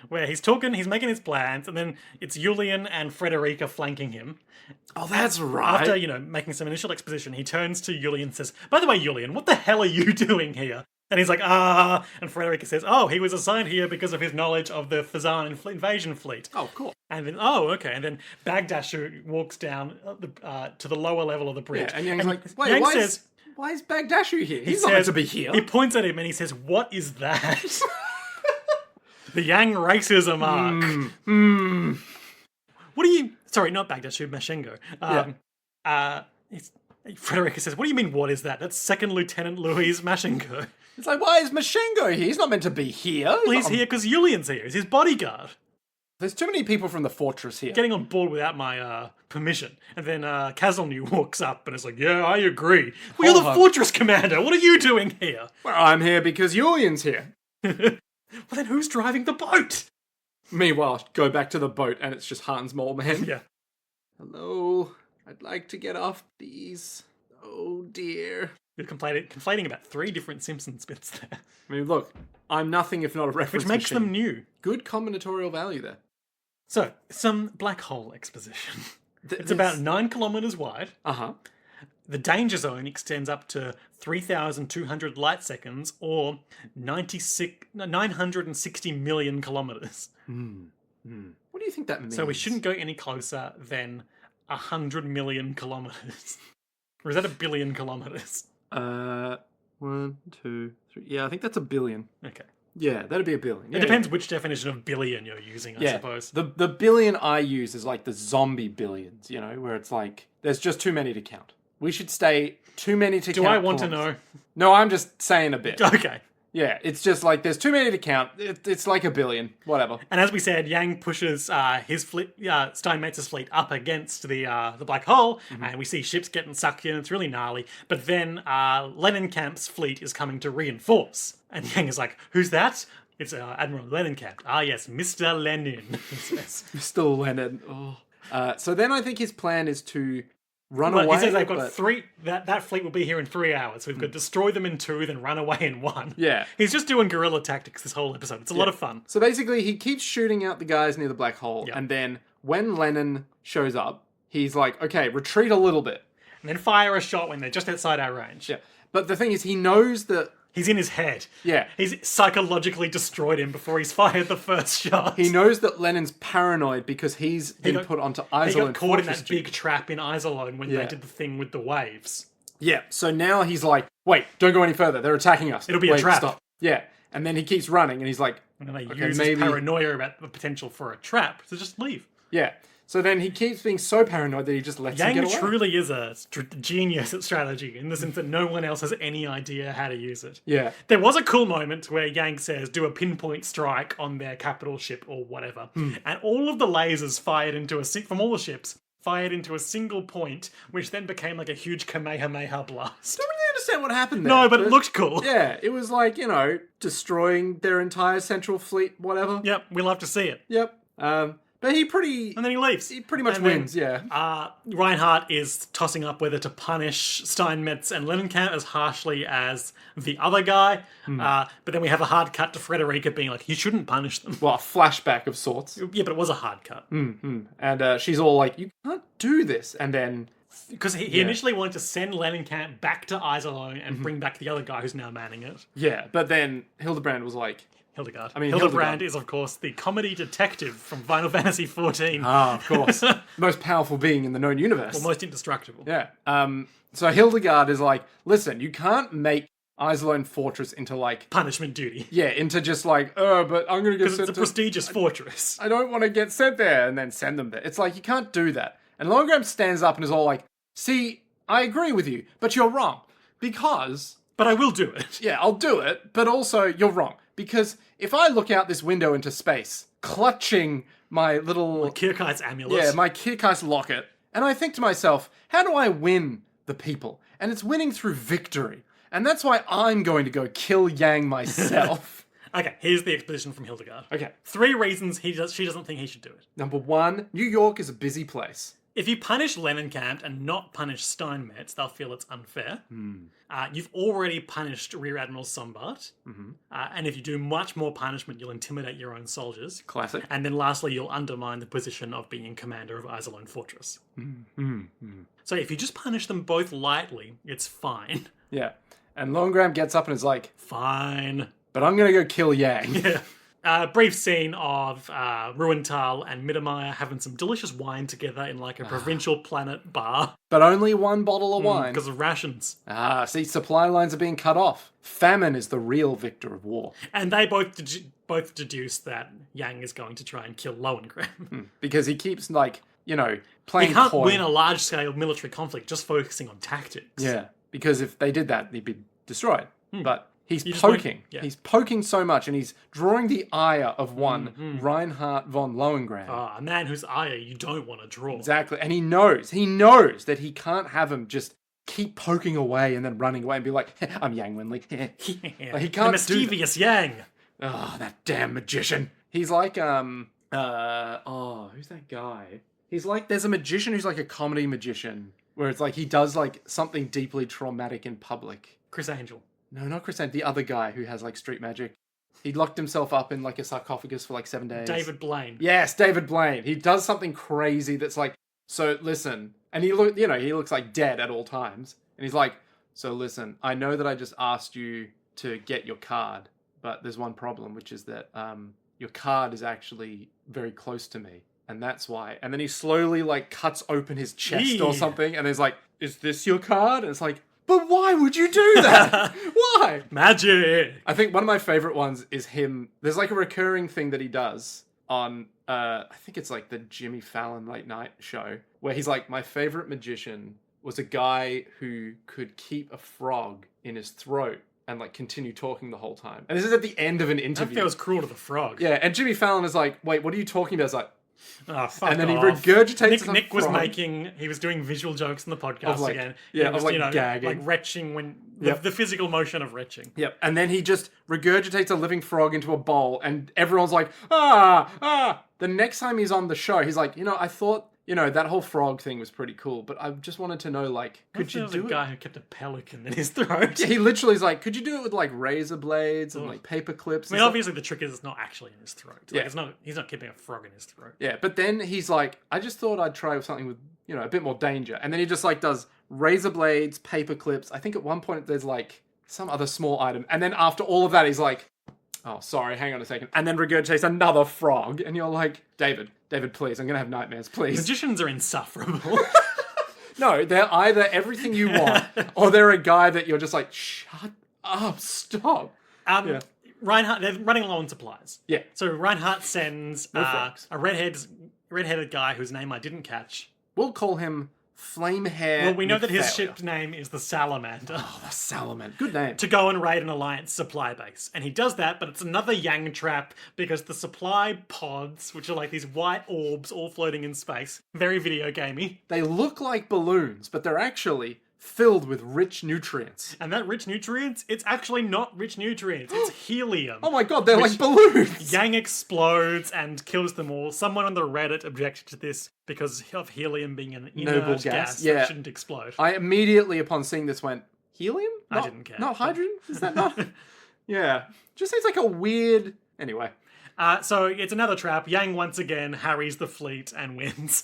A: where he's making his plans, and then it's Julian and Frederica flanking him.
B: Oh, that's right.
A: After, making some initial exposition, he turns to Julian and says, by the way, Julian, what the hell are you doing here? And he's like, and Frederica says, oh, he was assigned here because of his knowledge of the Fazan invasion fleet.
B: Oh, cool.
A: And then, okay. And then Bagdashu walks down to the lower level of the bridge.
B: Yeah, and Yang's like, wait,
A: Yang
B: why is Bagdashu here? He's
A: he
B: not meant
A: says-
B: to be here.
A: He points at him and he says, what is that? The Yang racism arc. What do you... Sorry, not Bagdashu, Mashengo. Frederica says, what do you mean, what is that? That's Second Lieutenant Louis Mashengo.
B: It's like, why is Mashengo here? He's not meant to be here.
A: Well, he's here because Julian's here. He's his bodyguard.
B: There's too many people from the fortress here.
A: Getting on board without my permission. And then Kazalnu walks up and is like, yeah, I agree. Well, you're the
B: Hold on.
A: fortress commander. What are you doing here?
B: Well, I'm here because Julian's here.
A: Well, then who's driving the boat?
B: Meanwhile, go back to the boat and it's just Hans Moleman.
A: Yeah.
B: Hello, I'd like to get off these. Oh dear.
A: You're conflating about 3 different Simpsons bits there.
B: I mean, look, I'm nothing if not a reference
A: Which makes
B: machine.
A: them new.
B: Good combinatorial value there.
A: So, some black hole exposition. It's about 9 kilometers wide.
B: Uh-huh.
A: The danger zone extends up to 3,200 light seconds, or 960 million kilometers.
B: What do you think that means?
A: So we shouldn't go any closer than 100 million kilometers. Or is that a billion kilometers?
B: 1, 2, 3. Yeah, I think that's a billion.
A: Okay.
B: Yeah, that'd be a billion.
A: It depends which definition of billion you're using, I
B: Yeah,
A: suppose.
B: the billion I use is like the zombie billions, where it's like, there's just too many to count. We should stay too many to count.
A: Do I want to
B: kilometers.
A: know?
B: No, I'm just saying a bit.
A: Okay.
B: Yeah, it's just like, there's too many to count. It's like a billion, whatever.
A: And as we said, Yang pushes his fleet, Steinmetz's fleet up against the black hole, and we see ships getting sucked in. It's really gnarly. But then Lennonkamp's fleet is coming to reinforce, and Yang is like, "Who's that?" It's Admiral Lennencamp. Ah, yes, Mr. Lenin, he says.
B: Mr. Leonard. Oh. So then I think his plan is to run
A: Well,
B: away.
A: he says they've got
B: but-
A: 3... That fleet will be here in 3 hours. So we've got to destroy them in 2, then run away in 1.
B: Yeah.
A: He's just doing guerrilla tactics this whole episode. It's a lot of fun.
B: So basically, he keeps shooting out the guys near the black hole,
A: Yeah.
B: and then when Lennon shows up, he's like, okay, retreat a little bit.
A: And then fire a shot when they're just outside our range.
B: Yeah. But the thing is, he knows that...
A: He's in his head.
B: Yeah.
A: He's psychologically destroyed him before he's fired the first shot.
B: He knows that Lennon's paranoid because he's been
A: got-
B: put onto
A: He
B: Isolone
A: got caught in
B: Fortress
A: that
B: Tube.
A: big trap in Isolone when they
B: Yeah.
A: did the thing with the waves.
B: Yeah, so now he's like, wait, don't go any further. They're attacking us.
A: It'll be a
B: Wait,
A: trap.
B: Stop. Yeah, and then he keeps running, and he's like,
A: And then they
B: okay,
A: use
B: maybe...
A: his paranoia about the potential for a trap to just leave.
B: Yeah, so then he keeps being so paranoid that he just lets him
A: Yang
B: get away.
A: truly is a genius at strategy in the sense that no one else has any idea how to use it.
B: Yeah.
A: There was a cool moment where Yang says, do a pinpoint strike on their capital ship or whatever. And all of the lasers fired into from all the ships, fired into a single point, which then became like a huge Kamehameha blast.
B: I don't really understand what happened there.
A: No, but it looked cool.
B: Yeah, it was like, destroying their entire central fleet, whatever.
A: Yep, we love to see it.
B: Yep. But he pretty
A: And then he leaves.
B: pretty much
A: And then,
B: wins, yeah.
A: Reinhardt is tossing up whether to punish Steinmetz and Lennencamp as harshly as the other guy. But then we have a hard cut to Frederica being like, you shouldn't punish them.
B: Well, a flashback of sorts.
A: Yeah, but it was a hard cut.
B: And she's all like, you can't do this. And then,
A: Because he initially wanted to send Lennencamp back to Isolone and bring back the other guy who's now manning it.
B: yeah, but then Hildebrand was like,
A: Hildegard.
B: mean,
A: Hildebrand
B: Hildegard.
A: is, of course, the comedy detective from Final Fantasy XIV.
B: of course, most powerful being in the known universe.
A: Most indestructible.
B: Yeah. So Hildegard is like, listen, you can't make Isolone Fortress into like,
A: Punishment duty.
B: into just like, but I'm going to get
A: Because
B: sent
A: it's a
B: to...
A: prestigious fortress.
B: I don't want to get sent there and then send them there. It's like, you can't do that. And Longram stands up and is all like, see, I agree with you, but you're wrong. Because,
A: But I will do it.
B: yeah, I'll do it, but also you're wrong. Because if I look out this window into space, clutching my little...
A: Kirkite's amulet.
B: Yeah, my Kirkai's locket. And I think to myself, how do I win the people? And it's winning through victory. And that's why I'm going to go kill Yang myself.
A: Okay, here's the exposition from Hildegard.
B: Okay.
A: 3 reasons she doesn't think he should do it.
B: Number 1, New York is a busy place.
A: If you punish Lennencamp and not punish Steinmetz, they'll feel it's unfair. You've already punished Rear Admiral Sombart. And if you do much more punishment, you'll intimidate your own soldiers.
B: Classic.
A: And then lastly, you'll undermine the position of being commander of Isolone Fortress. So if you just punish them both lightly, it's fine.
B: Yeah. And Longram gets up and is like,
A: Fine.
B: but I'm going to go kill Yang.
A: Brief scene of Ruenthal and Mittermeier having some delicious wine together in like a provincial planet bar
B: But only 1 bottle of wine.
A: because of rations.
B: See, supply lines are being cut off. Famine is the real victor of war.
A: And they both deduce that Yang is going to try and kill Lohengrin.
B: Because he keeps, like, playing
A: He can't
B: coy.
A: win a large-scale military conflict just focusing on tactics.
B: Yeah, because if they did that, they'd be destroyed. But he's
A: just won't-
B: poking.
A: yeah.
B: He's poking so much, and he's drawing the ire of one Reinhard von Lohengrin.
A: A man whose ire you don't want to draw.
B: Exactly, and he knows that he can't have him just keep poking away and then running away and be like, I'm Yang Winley. Like, he can't
A: the
B: do that.
A: mischievous Yang.
B: Oh, that damn magician. He's like, who's that guy? He's like, there's a magician who's like a comedy magician, where it's like he does like something deeply traumatic in public.
A: Chris Angel.
B: No, not Chris Angel, the other guy who has like street magic. He locked himself up in like a sarcophagus for like 7 days.
A: David Blaine.
B: Yes, David Blaine. He does something crazy that's like, so listen, and he looks like dead at all times. And he's like, so listen, I know that I just asked you to get your card, but there's one problem, which is that your card is actually very close to me. And that's why. And then he slowly like cuts open his chest or
A: Eee.
B: something. And he's like, is this your card? And it's like, but why would you do that? Why?
A: Magic.
B: I think one of my favorite ones is him. There's like a recurring thing that he does on, I think it's like the Jimmy Fallon late night show, where he's like, my favorite magician was a guy who could keep a frog in his throat and like continue talking the whole time. And this is at the end of an
A: That
B: interview.
A: feels cruel to the frog.
B: Yeah, and Jimmy Fallon is like, wait, what are you talking about? It's like,
A: Oh, fuck
B: And then he
A: off.
B: regurgitates a
A: Nick was
B: frog.
A: he was doing visual jokes in the podcast
B: Of, like-
A: again.
B: yeah,
A: He
B: of,
A: was,
B: like, gagging.
A: like retching when
B: Yep.
A: the physical motion of retching.
B: Yep. And then he just regurgitates a living frog into a bowl, and everyone's like, ah. The next time he's on the show, he's like, I thought, that whole frog thing was pretty cool, but I just wanted to know, like, could you
A: There was
B: do
A: a
B: it?
A: guy who kept a pelican in his throat.
B: Yeah, he literally is like, could you do it with like razor blades and like paper clips?
A: I mean, obviously the trick is it's not actually in his throat. Like,
B: Yeah.
A: he's not keeping a frog in his throat.
B: Yeah, but then he's like, I just thought I'd try something with, a bit more danger. And then he just like does razor blades, paper clips. I think at one point there's like some other small item. And then after all of that, he's like, oh, sorry, hang on a second. And then regurgitates another frog. And you're like, David, please, I'm going to have nightmares, please.
A: Magicians are insufferable.
B: No, they're either everything you want or they're a guy that you're just like, shut up, stop. Yeah.
A: Reinhardt, they're running low on supplies.
B: Yeah.
A: So Reinhardt sends
B: frogs.
A: a redheaded guy whose name I didn't catch.
B: We'll call him Flame Hair.
A: Well, we know that his
B: McFailure.
A: ship's name is the Salamander.
B: Oh, the Salamander. Good name.
A: To go and raid an Alliance supply base. And he does that, but it's another Yang trap because the supply pods, which are like these white orbs all floating in space, very video gamey.
B: They look like balloons, but they're actually filled with rich nutrients.
A: And that rich nutrients, it's actually not rich nutrients, it's helium.
B: Oh my god, they're
A: Which-
B: like balloons!
A: Yang explodes and kills them all. Someone on the Reddit objected to this because of helium being an inert
B: Noble
A: gas,
B: gas, yeah.
A: that shouldn't explode.
B: I immediately, upon seeing this, went, helium?
A: I didn't care.
B: Not hydrogen? Is that not? Yeah. Just seems like a weird... Anyway.
A: So it's another trap. Yang once again harries the fleet and wins.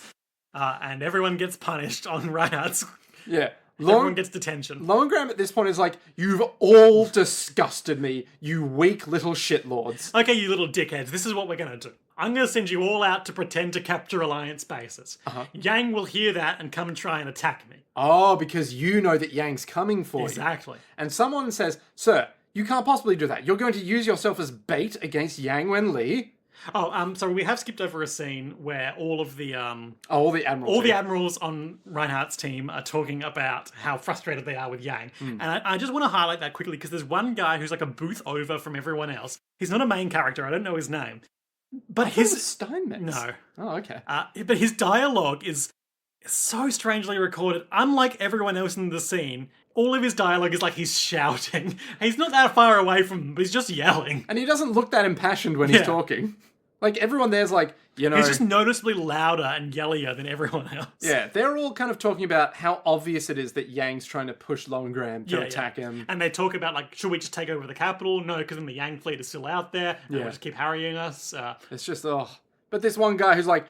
A: And everyone gets punished on Reinhardt's.
B: Yeah.
A: Everyone gets detention.
B: Lowengram at this point is like, you've all disgusted me, you weak little shitlords.
A: Okay, you little dickheads, this is what we're gonna do. I'm gonna send you all out to pretend to capture Alliance bases. Yang will hear that and come and try and attack me.
B: Oh, because you know that Yang's coming for you.
A: Exactly.
B: And someone says, sir, you can't possibly do that. You're going to use yourself as bait against Yang Wenli.
A: Oh, so we have skipped over a scene where all of the
B: All the admirals.
A: all the admirals on Reinhardt's team are talking about how frustrated they are with Yang. And I just want to highlight that quickly because there's one guy who's like a booth over from everyone else. He's not a main character. I don't know his name. But his
B: Steinmetz.
A: No.
B: Oh, okay.
A: But his dialogue is so strangely recorded. Unlike everyone else in the scene, all of his dialogue is like he's shouting. He's not that far away from them, but he's just yelling.
B: And he doesn't look that impassioned when he's
A: Yeah.
B: talking. Like, everyone there's like, He's
A: just noticeably louder and yellier than everyone else.
B: Yeah, they're all kind of talking about how obvious it is that Yang's trying to push Lowengram to attack him.
A: And they talk about, like, should we just take over the capital? No, because then the Yang fleet is still out there. And they'll just keep harrying us.
B: It's just, But this one guy who's like,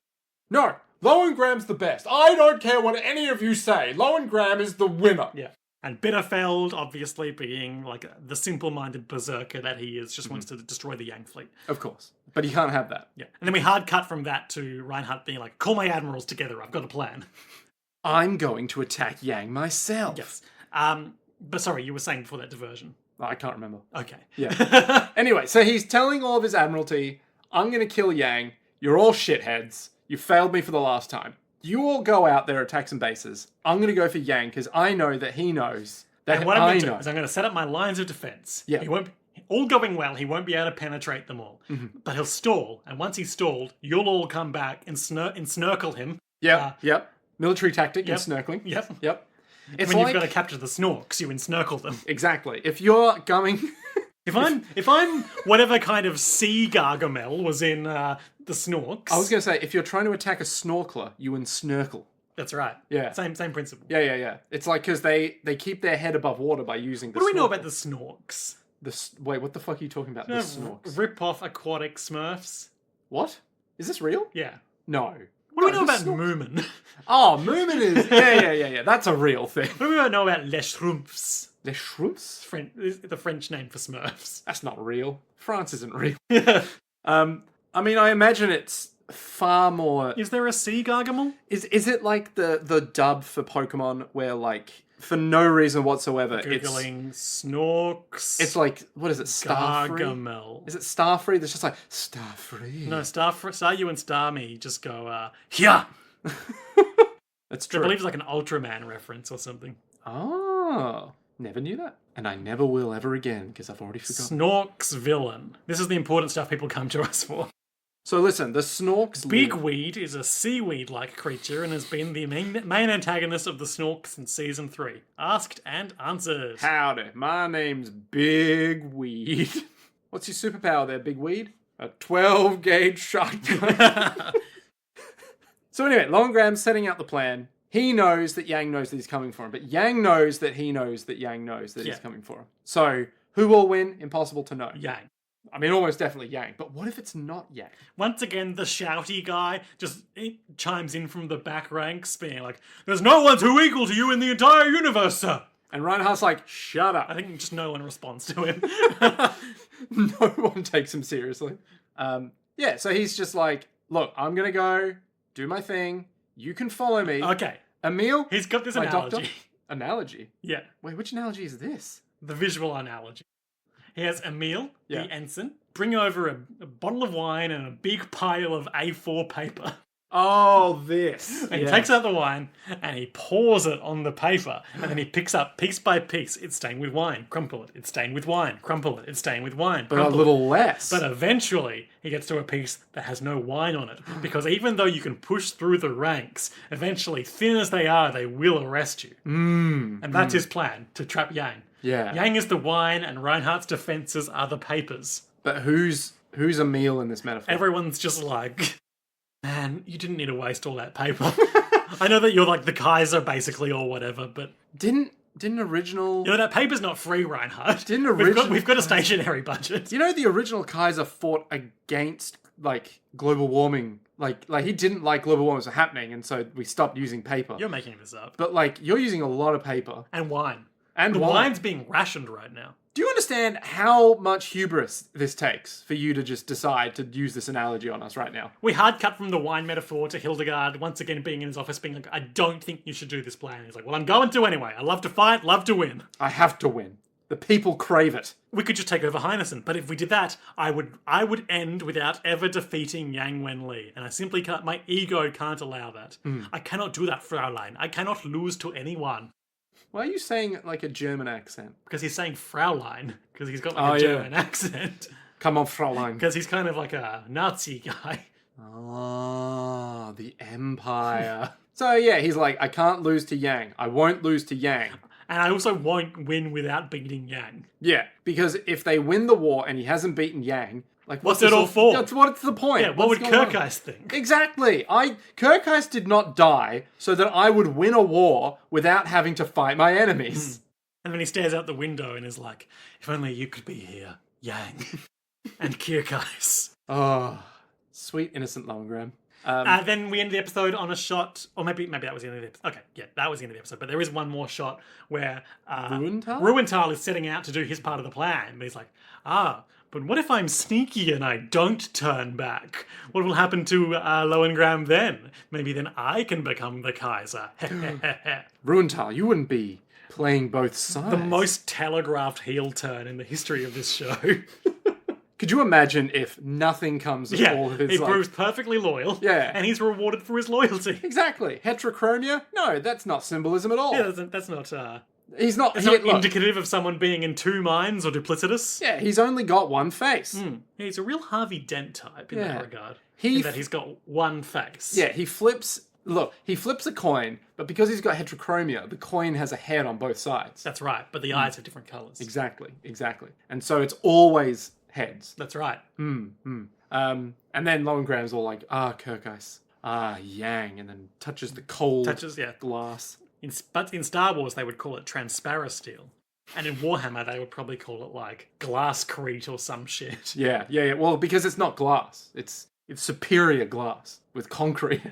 B: no, Lowengram's the best. I don't care what any of you say. Lowengram is the winner.
A: Yeah. And Bitterfeld, obviously, being, like, the simple-minded berserker that he is, just wants to destroy the Yang fleet.
B: Of course. But he can't have that.
A: Yeah. And then we hard cut from that to Reinhardt being like, call my admirals together, I've got a plan.
B: I'm going to attack Yang myself.
A: Yes. But sorry, you were saying before that diversion.
B: I can't remember.
A: Okay.
B: Yeah. Anyway, so he's telling all of his admiralty, I'm going to kill Yang. You're all shitheads. You failed me for the last time. You all go out there, attack some bases. I'm going to go for Yang because I know that he knows that
A: And what I'm
B: I
A: going to do
B: know.
A: is I'm going to set up my lines of defense.
B: Yeah.
A: He won't. All going well, he won't be able to penetrate them all. But he'll stall, and once he's stalled, you'll all come back and snurkle him.
B: Yep. Military tactic
A: Yep.
B: and snurkling.
A: Yep.
B: It's
A: When
B: like...
A: you've got to capture the snorks, you encircle them.
B: Exactly. If you're going...
A: If I'm whatever kind of sea Gargamel was in the snorks.
B: I was going to say, if you're trying to attack a snorkeler, you ensnurkle.
A: That's right.
B: Yeah.
A: Same principle.
B: Yeah. It's like because they keep their head above water by using the
A: What do we know
B: snorkel.
A: about the snorks?
B: Wait, what the fuck are you talking about? The snorks.
A: Rip off aquatic Smurfs.
B: What? Is this real?
A: Yeah.
B: No.
A: What do we know
B: the
A: about
B: snorks-
A: Moomin?
B: Oh, Moomin is... Yeah. That's a real thing.
A: What do we know about Les Schtroumpfs?
B: Les Schtroumpfs?
A: The French name for Smurfs.
B: That's not real. France isn't real. I mean, I imagine it's far more...
A: Is there a sea Gargamel?
B: Is it like the dub for Pokemon where, like, for no reason whatsoever,
A: Googling snorks.
B: it's like, what is it, Starfree?
A: Gargamel.
B: Is it Starfree that's just like, Starfree?
A: No, Star You and Star Me just go, yeah!
B: That's
A: I
B: true.
A: believe it's like an Ultraman reference or something.
B: Oh, never knew that. And I never will ever again, because I've already forgotten.
A: Snorks villain. This is the important stuff people come to us for.
B: So listen, the Snorks
A: Bigweed is a seaweed-like creature and has been the main antagonist of the Snorks since Season 3. Asked and answered.
B: Howdy, my name's Bigweed. What's your superpower there, Bigweed? A 12-gauge shotgun. So anyway, Longram's setting out the plan. He knows that Yang knows that he's coming for him, but Yang knows that he knows that Yang knows that he's coming for him. So, who will win? Impossible to know.
A: Yang.
B: I mean, almost definitely Yang. But what if it's not Yang?
A: Once again, the shouty guy just chimes in from the back ranks, being like, "There's no one too equal to you in the entire universe, sir."
B: And Reinhardt's like, shut up.
A: I think just no one responds to him.
B: No one takes him seriously. So he's just like, look, I'm going to go do my thing. You can follow me.
A: Okay.
B: Emil?
A: He's got this
B: my
A: analogy.
B: doctor? Analogy?
A: Yeah.
B: Wait, which analogy is this?
A: The visual analogy. He has Emil,
B: Yeah.
A: the ensign, bring over a bottle of wine and a big pile of A4 paper.
B: Oh, this.
A: And he takes out the wine and he pours it on the paper. And then he picks up piece by piece. It's stained with wine. Crumple it. It's stained with wine. Crumple it. It's stained with wine.
B: But a
A: Crumple
B: little
A: it.
B: less.
A: But eventually he gets to a piece that has no wine on it. Because even though you can push through the ranks, eventually, thin as they are, they will arrest you. And that's his plan, to trap Yang.
B: Yeah.
A: Yang is the wine and Reinhardt's defenses are the papers.
B: But who's Emil in this metaphor?
A: Everyone's just like, man, you didn't need to waste all that paper. I know that you're like the Kaiser basically or whatever, but
B: Didn't original...
A: you know that paper's not free, Reinhardt.
B: Didn't original...
A: We've got a stationary budget.
B: You know the original Kaiser fought against, like, global warming. Like he didn't like global warming was happening, and so we stopped using paper.
A: You're making this up.
B: But, like, you're using a lot of paper.
A: And wine.
B: And
A: the
B: wine.
A: wine's being rationed right now.
B: Do you understand how much hubris this takes for you to just decide to use this analogy on us right now?
A: We hard cut from the wine metaphor to Hildegard once again being in his office being like, I don't think you should do this plan. He's like, well, I'm going to anyway. I love to fight, love to win.
B: I have to win. The people crave it.
A: We could just take over Heinessen, but if we did that, I would end without ever defeating Yang Wenli, and I simply can't. My ego can't allow that. I cannot do that, Fraulein. I cannot lose to anyone
B: Why are you saying it like a German accent?
A: because he's saying Fraulein because he's got like a German accent
B: Come on, Fraulein.
A: because he's kind of like a Nazi guy.
B: Ah, the Empire. So yeah, he's like, I can't lose to Yang. I won't lose to Yang.
A: And I also won't win without beating Yang.
B: Yeah, because if they win the war and he hasn't beaten Yang, like
A: What's it all for?
B: That's what's the point.
A: Yeah, what would
B: What's going on?
A: Kirkheis think?
B: Exactly. Kirkheis did not die so that I would win a war without having to fight my enemies.
A: And then he stares out the window and is like, if only you could be here, Yang. And Kirkheis.
B: Oh, sweet innocent Lowengram.
A: Then we end the episode on a shot, or maybe that was the end of the episode. Okay, yeah, that was the end of the episode. But there is one more shot where Ruenthal is setting out to do his part of the plan. But he's like, but what if I'm sneaky and I don't turn back? What will happen to Lowengram then? Maybe then I can become the Kaiser.
B: Ruenthal, you wouldn't be playing both sides.
A: The most telegraphed heel turn in the history of this show.
B: Could you imagine if nothing comes of all of his
A: he proves perfectly loyal.
B: Yeah.
A: And he's rewarded for his loyalty.
B: Exactly. Heterochromia? No, that's not symbolism at all.
A: Yeah, that's not...
B: He's not...
A: It's not indicative of someone being in two minds or duplicitous.
B: Yeah, he's only got one face.
A: Yeah, he's a real Harvey Dent type in that regard.
B: In
A: that he's got one face.
B: Yeah, he flips a coin, but because he's got heterochromia, the coin has a head on both sides.
A: That's right, but the eyes have different colours.
B: Exactly. And so it's always heads.
A: That's right.
B: And then Lowengram's all like, Kirkheis, Yang, and then touches the cold glass.
A: But in Star Wars, they would call it transparasteel. And in Warhammer, they would probably call it, like, glasscrete or some shit.
B: Yeah. Well, because it's not glass. It's superior glass with concrete.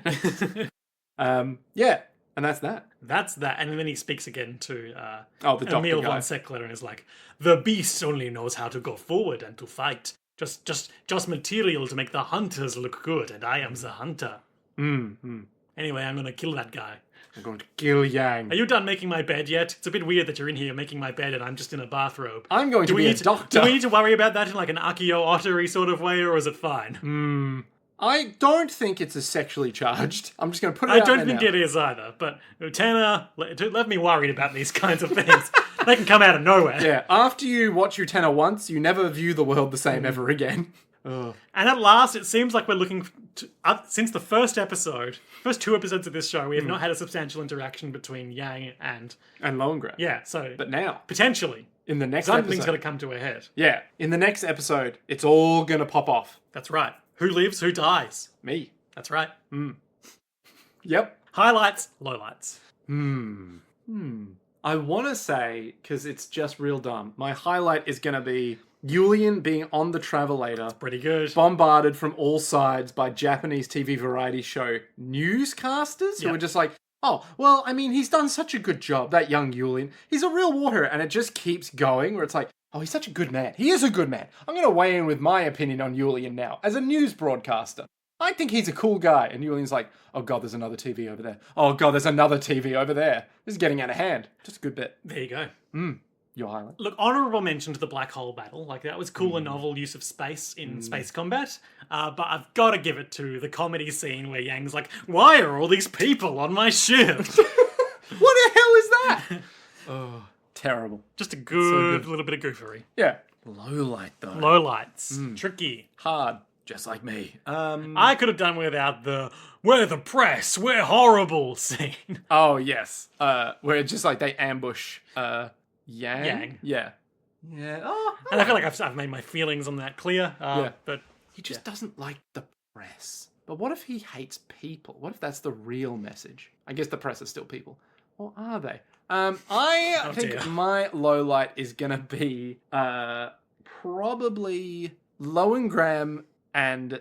B: Yeah, and that's that.
A: That's that. And then he speaks again to
B: the doctor
A: Emil
B: guy.
A: von Seckler and is like, the beast only knows how to go forward and to fight. Just material to make the hunters look good, and I am the hunter. Anyway, I'm going to kill that guy.
B: I'm going to kill Yang.
A: Are you done making my bed yet? It's a bit weird that you're in here making my bed and I'm just in a bathrobe.
B: I'm going to be a doctor.
A: Do we need to worry about that in like an Akio Ottery sort of way, or is it fine?
B: I don't think it's as sexually charged. I'm just going to put it
A: I
B: out
A: don't
B: there
A: think
B: now.
A: it is either, but Tanner, let me worried about these kinds of things. They can come out of nowhere.
B: Yeah, after you watch Utena once, you never view the world the same ever again. Ugh.
A: And at last, it seems like we're looking to, since the first two episodes of this show, we have not had a substantial interaction between Yang and
B: Lohengrin.
A: yeah. So,
B: But now,
A: potentially,
B: in the next
A: something's
B: episode...
A: going to come to a head.
B: Yeah, in the next episode, it's all going to pop off.
A: That's right. Who lives? Who dies?
B: Me.
A: That's right.
B: Yep.
A: Highlights, lowlights.
B: I want to say, because it's just real dumb, my highlight is going to be Yulian being on the Travelator,
A: Pretty good.
B: bombarded from all sides by Japanese TV variety show newscasters who
A: Yeah.
B: are just like, oh, well, I mean, he's done such a good job, that young Yulian. He's a real warrior. And it just keeps going where it's like, oh, he's such a good man. He is a good man. I'm going to weigh in with my opinion on Yulian now as a news broadcaster. I think he's a cool guy. And Yulian's like, oh, God, there's another TV over there. Oh, God, there's another TV over there. This is getting out of hand. Just a good bit.
A: There you go.
B: Your highlight.
A: Look, honourable mention to the black hole battle. Like, that was cool and novel use of space in space combat. But I've got to give it to the comedy scene where Yang's like, why are all these people on my ship?
B: What the hell is that? Oh, terrible.
A: Just a good little bit of goofery.
B: Yeah. Low light, though.
A: Low lights. Tricky.
B: Hard. Just like me.
A: I could have done without the, we're the press, we're horrible scene.
B: Oh, yes. Where it's just like they ambush
A: Yang.
B: Yeah. Yeah. Oh,
A: And I feel like I've made my feelings on that clear.
B: Yeah.
A: But
B: he just doesn't like the press. But what if he hates people? What if that's the real message? I guess the press are still people. Or are they? I think
A: dear.
B: my low light is going to be probably Lohengrin and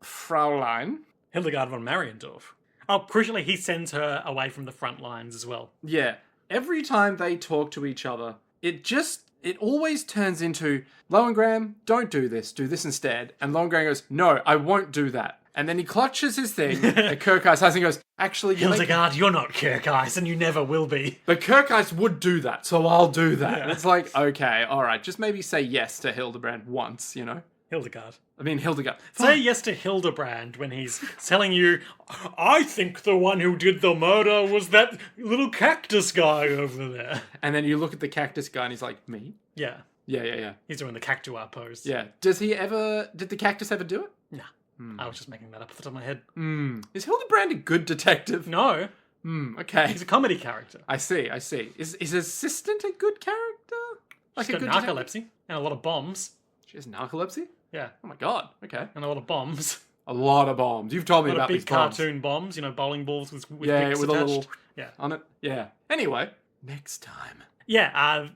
B: Fraulein.
A: Hildegard von Mariendorf. Oh, crucially, he sends her away from the front lines as well.
B: Yeah. Every time they talk to each other, it always turns into, Lohengrin, don't do this instead. And Lohengrin goes, no, I won't do that. And then he clutches his thing, and Kirkheis has and goes, actually,
A: Hildegard, you're not Kirkheis, and you never will be.
B: but Kirkheis would do that, so I'll do that.
A: Yeah.
B: And it's like, okay, all right, just maybe say yes to Hildebrand once, you know?
A: Hildegard.
B: I mean, Hildegard.
A: Say yes to Hildebrand when he's telling you, I think the one who did the murder was that little cactus guy over there.
B: And then you look at the cactus guy, and he's like, me?
A: Yeah,
B: Yeah.
A: he's doing the cactuar pose.
B: Yeah. Did the cactus ever do it?
A: Nah, I was just making that up off the top of my head.
B: Is Hildebrand a good detective?
A: No,
B: Okay.
A: he's a comedy character.
B: I see. Is his assistant a good character? Like
A: He's got
B: detective?
A: narcolepsy and a lot of bombs.
B: She has narcolepsy?
A: Yeah,
B: Oh my god. Okay.
A: and a lot of bombs.
B: A lot of bombs. You've told me
A: A lot
B: about
A: of
B: these
A: big
B: bombs.
A: cartoon bombs, bowling balls with
B: Yeah,
A: picks
B: with a
A: attached.
B: little
A: Yeah.
B: on it. Yeah. Anyway, next time.
A: Yeah,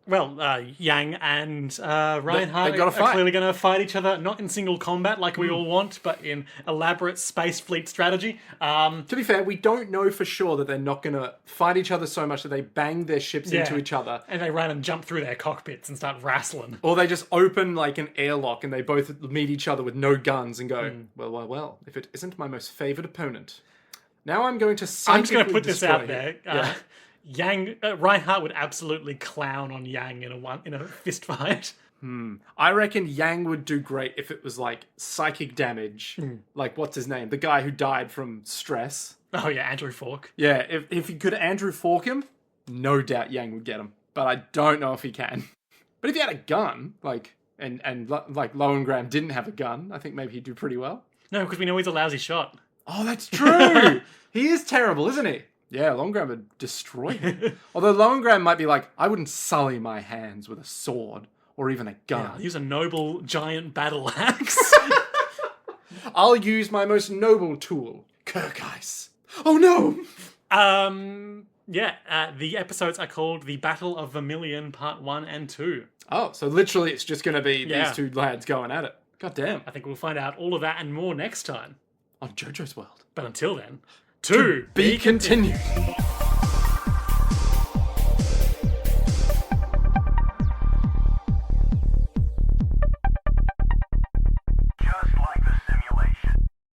A: Yang and Reinhardt
B: they gotta
A: are
B: fight.
A: clearly going to fight each other, not in single combat like we all want, but in elaborate space fleet strategy.
B: To be fair, we don't know for sure that they're not going to fight each other so much that they bang their ships into each other.
A: And they run and jump through their cockpits and start wrestling.
B: Or they just open like an airlock and they both meet each other with no guns and go, well, if it isn't my most favoured opponent, now I'm going to
A: I'm just going to
B: psychically
A: put this
B: destroy
A: out
B: him."
A: there.
B: Yeah.
A: Reinhardt would absolutely clown on Yang in a fist fight.
B: I reckon Yang would do great if it was like psychic damage. Like, what's his name? The guy who died from stress.
A: Oh yeah, Andrew Falk.
B: Yeah, if he could Andrew Fork him, no doubt Yang would get him. But I don't know if he can. But if he had a gun, like Lohengrin didn't have a gun, I think maybe he'd do pretty well.
A: No, because we know he's a lousy shot.
B: Oh, that's true! He is terrible, isn't he? Yeah, Lohengrin would destroy him. Although Lohengrin might be like, I wouldn't sully my hands with a sword or even a gun.
A: I'll use a noble giant battle axe.
B: I'll use my most noble tool, Kirkheis. Oh no!
A: The episodes are called The Battle of Vermilion Part 1 and 2.
B: Oh, so literally it's just going to be
A: Yeah.
B: these two lads going at it. God damn.
A: I think we'll find out all of that and more next time.
B: On JoJo's World.
A: But until then, to
B: Be continued.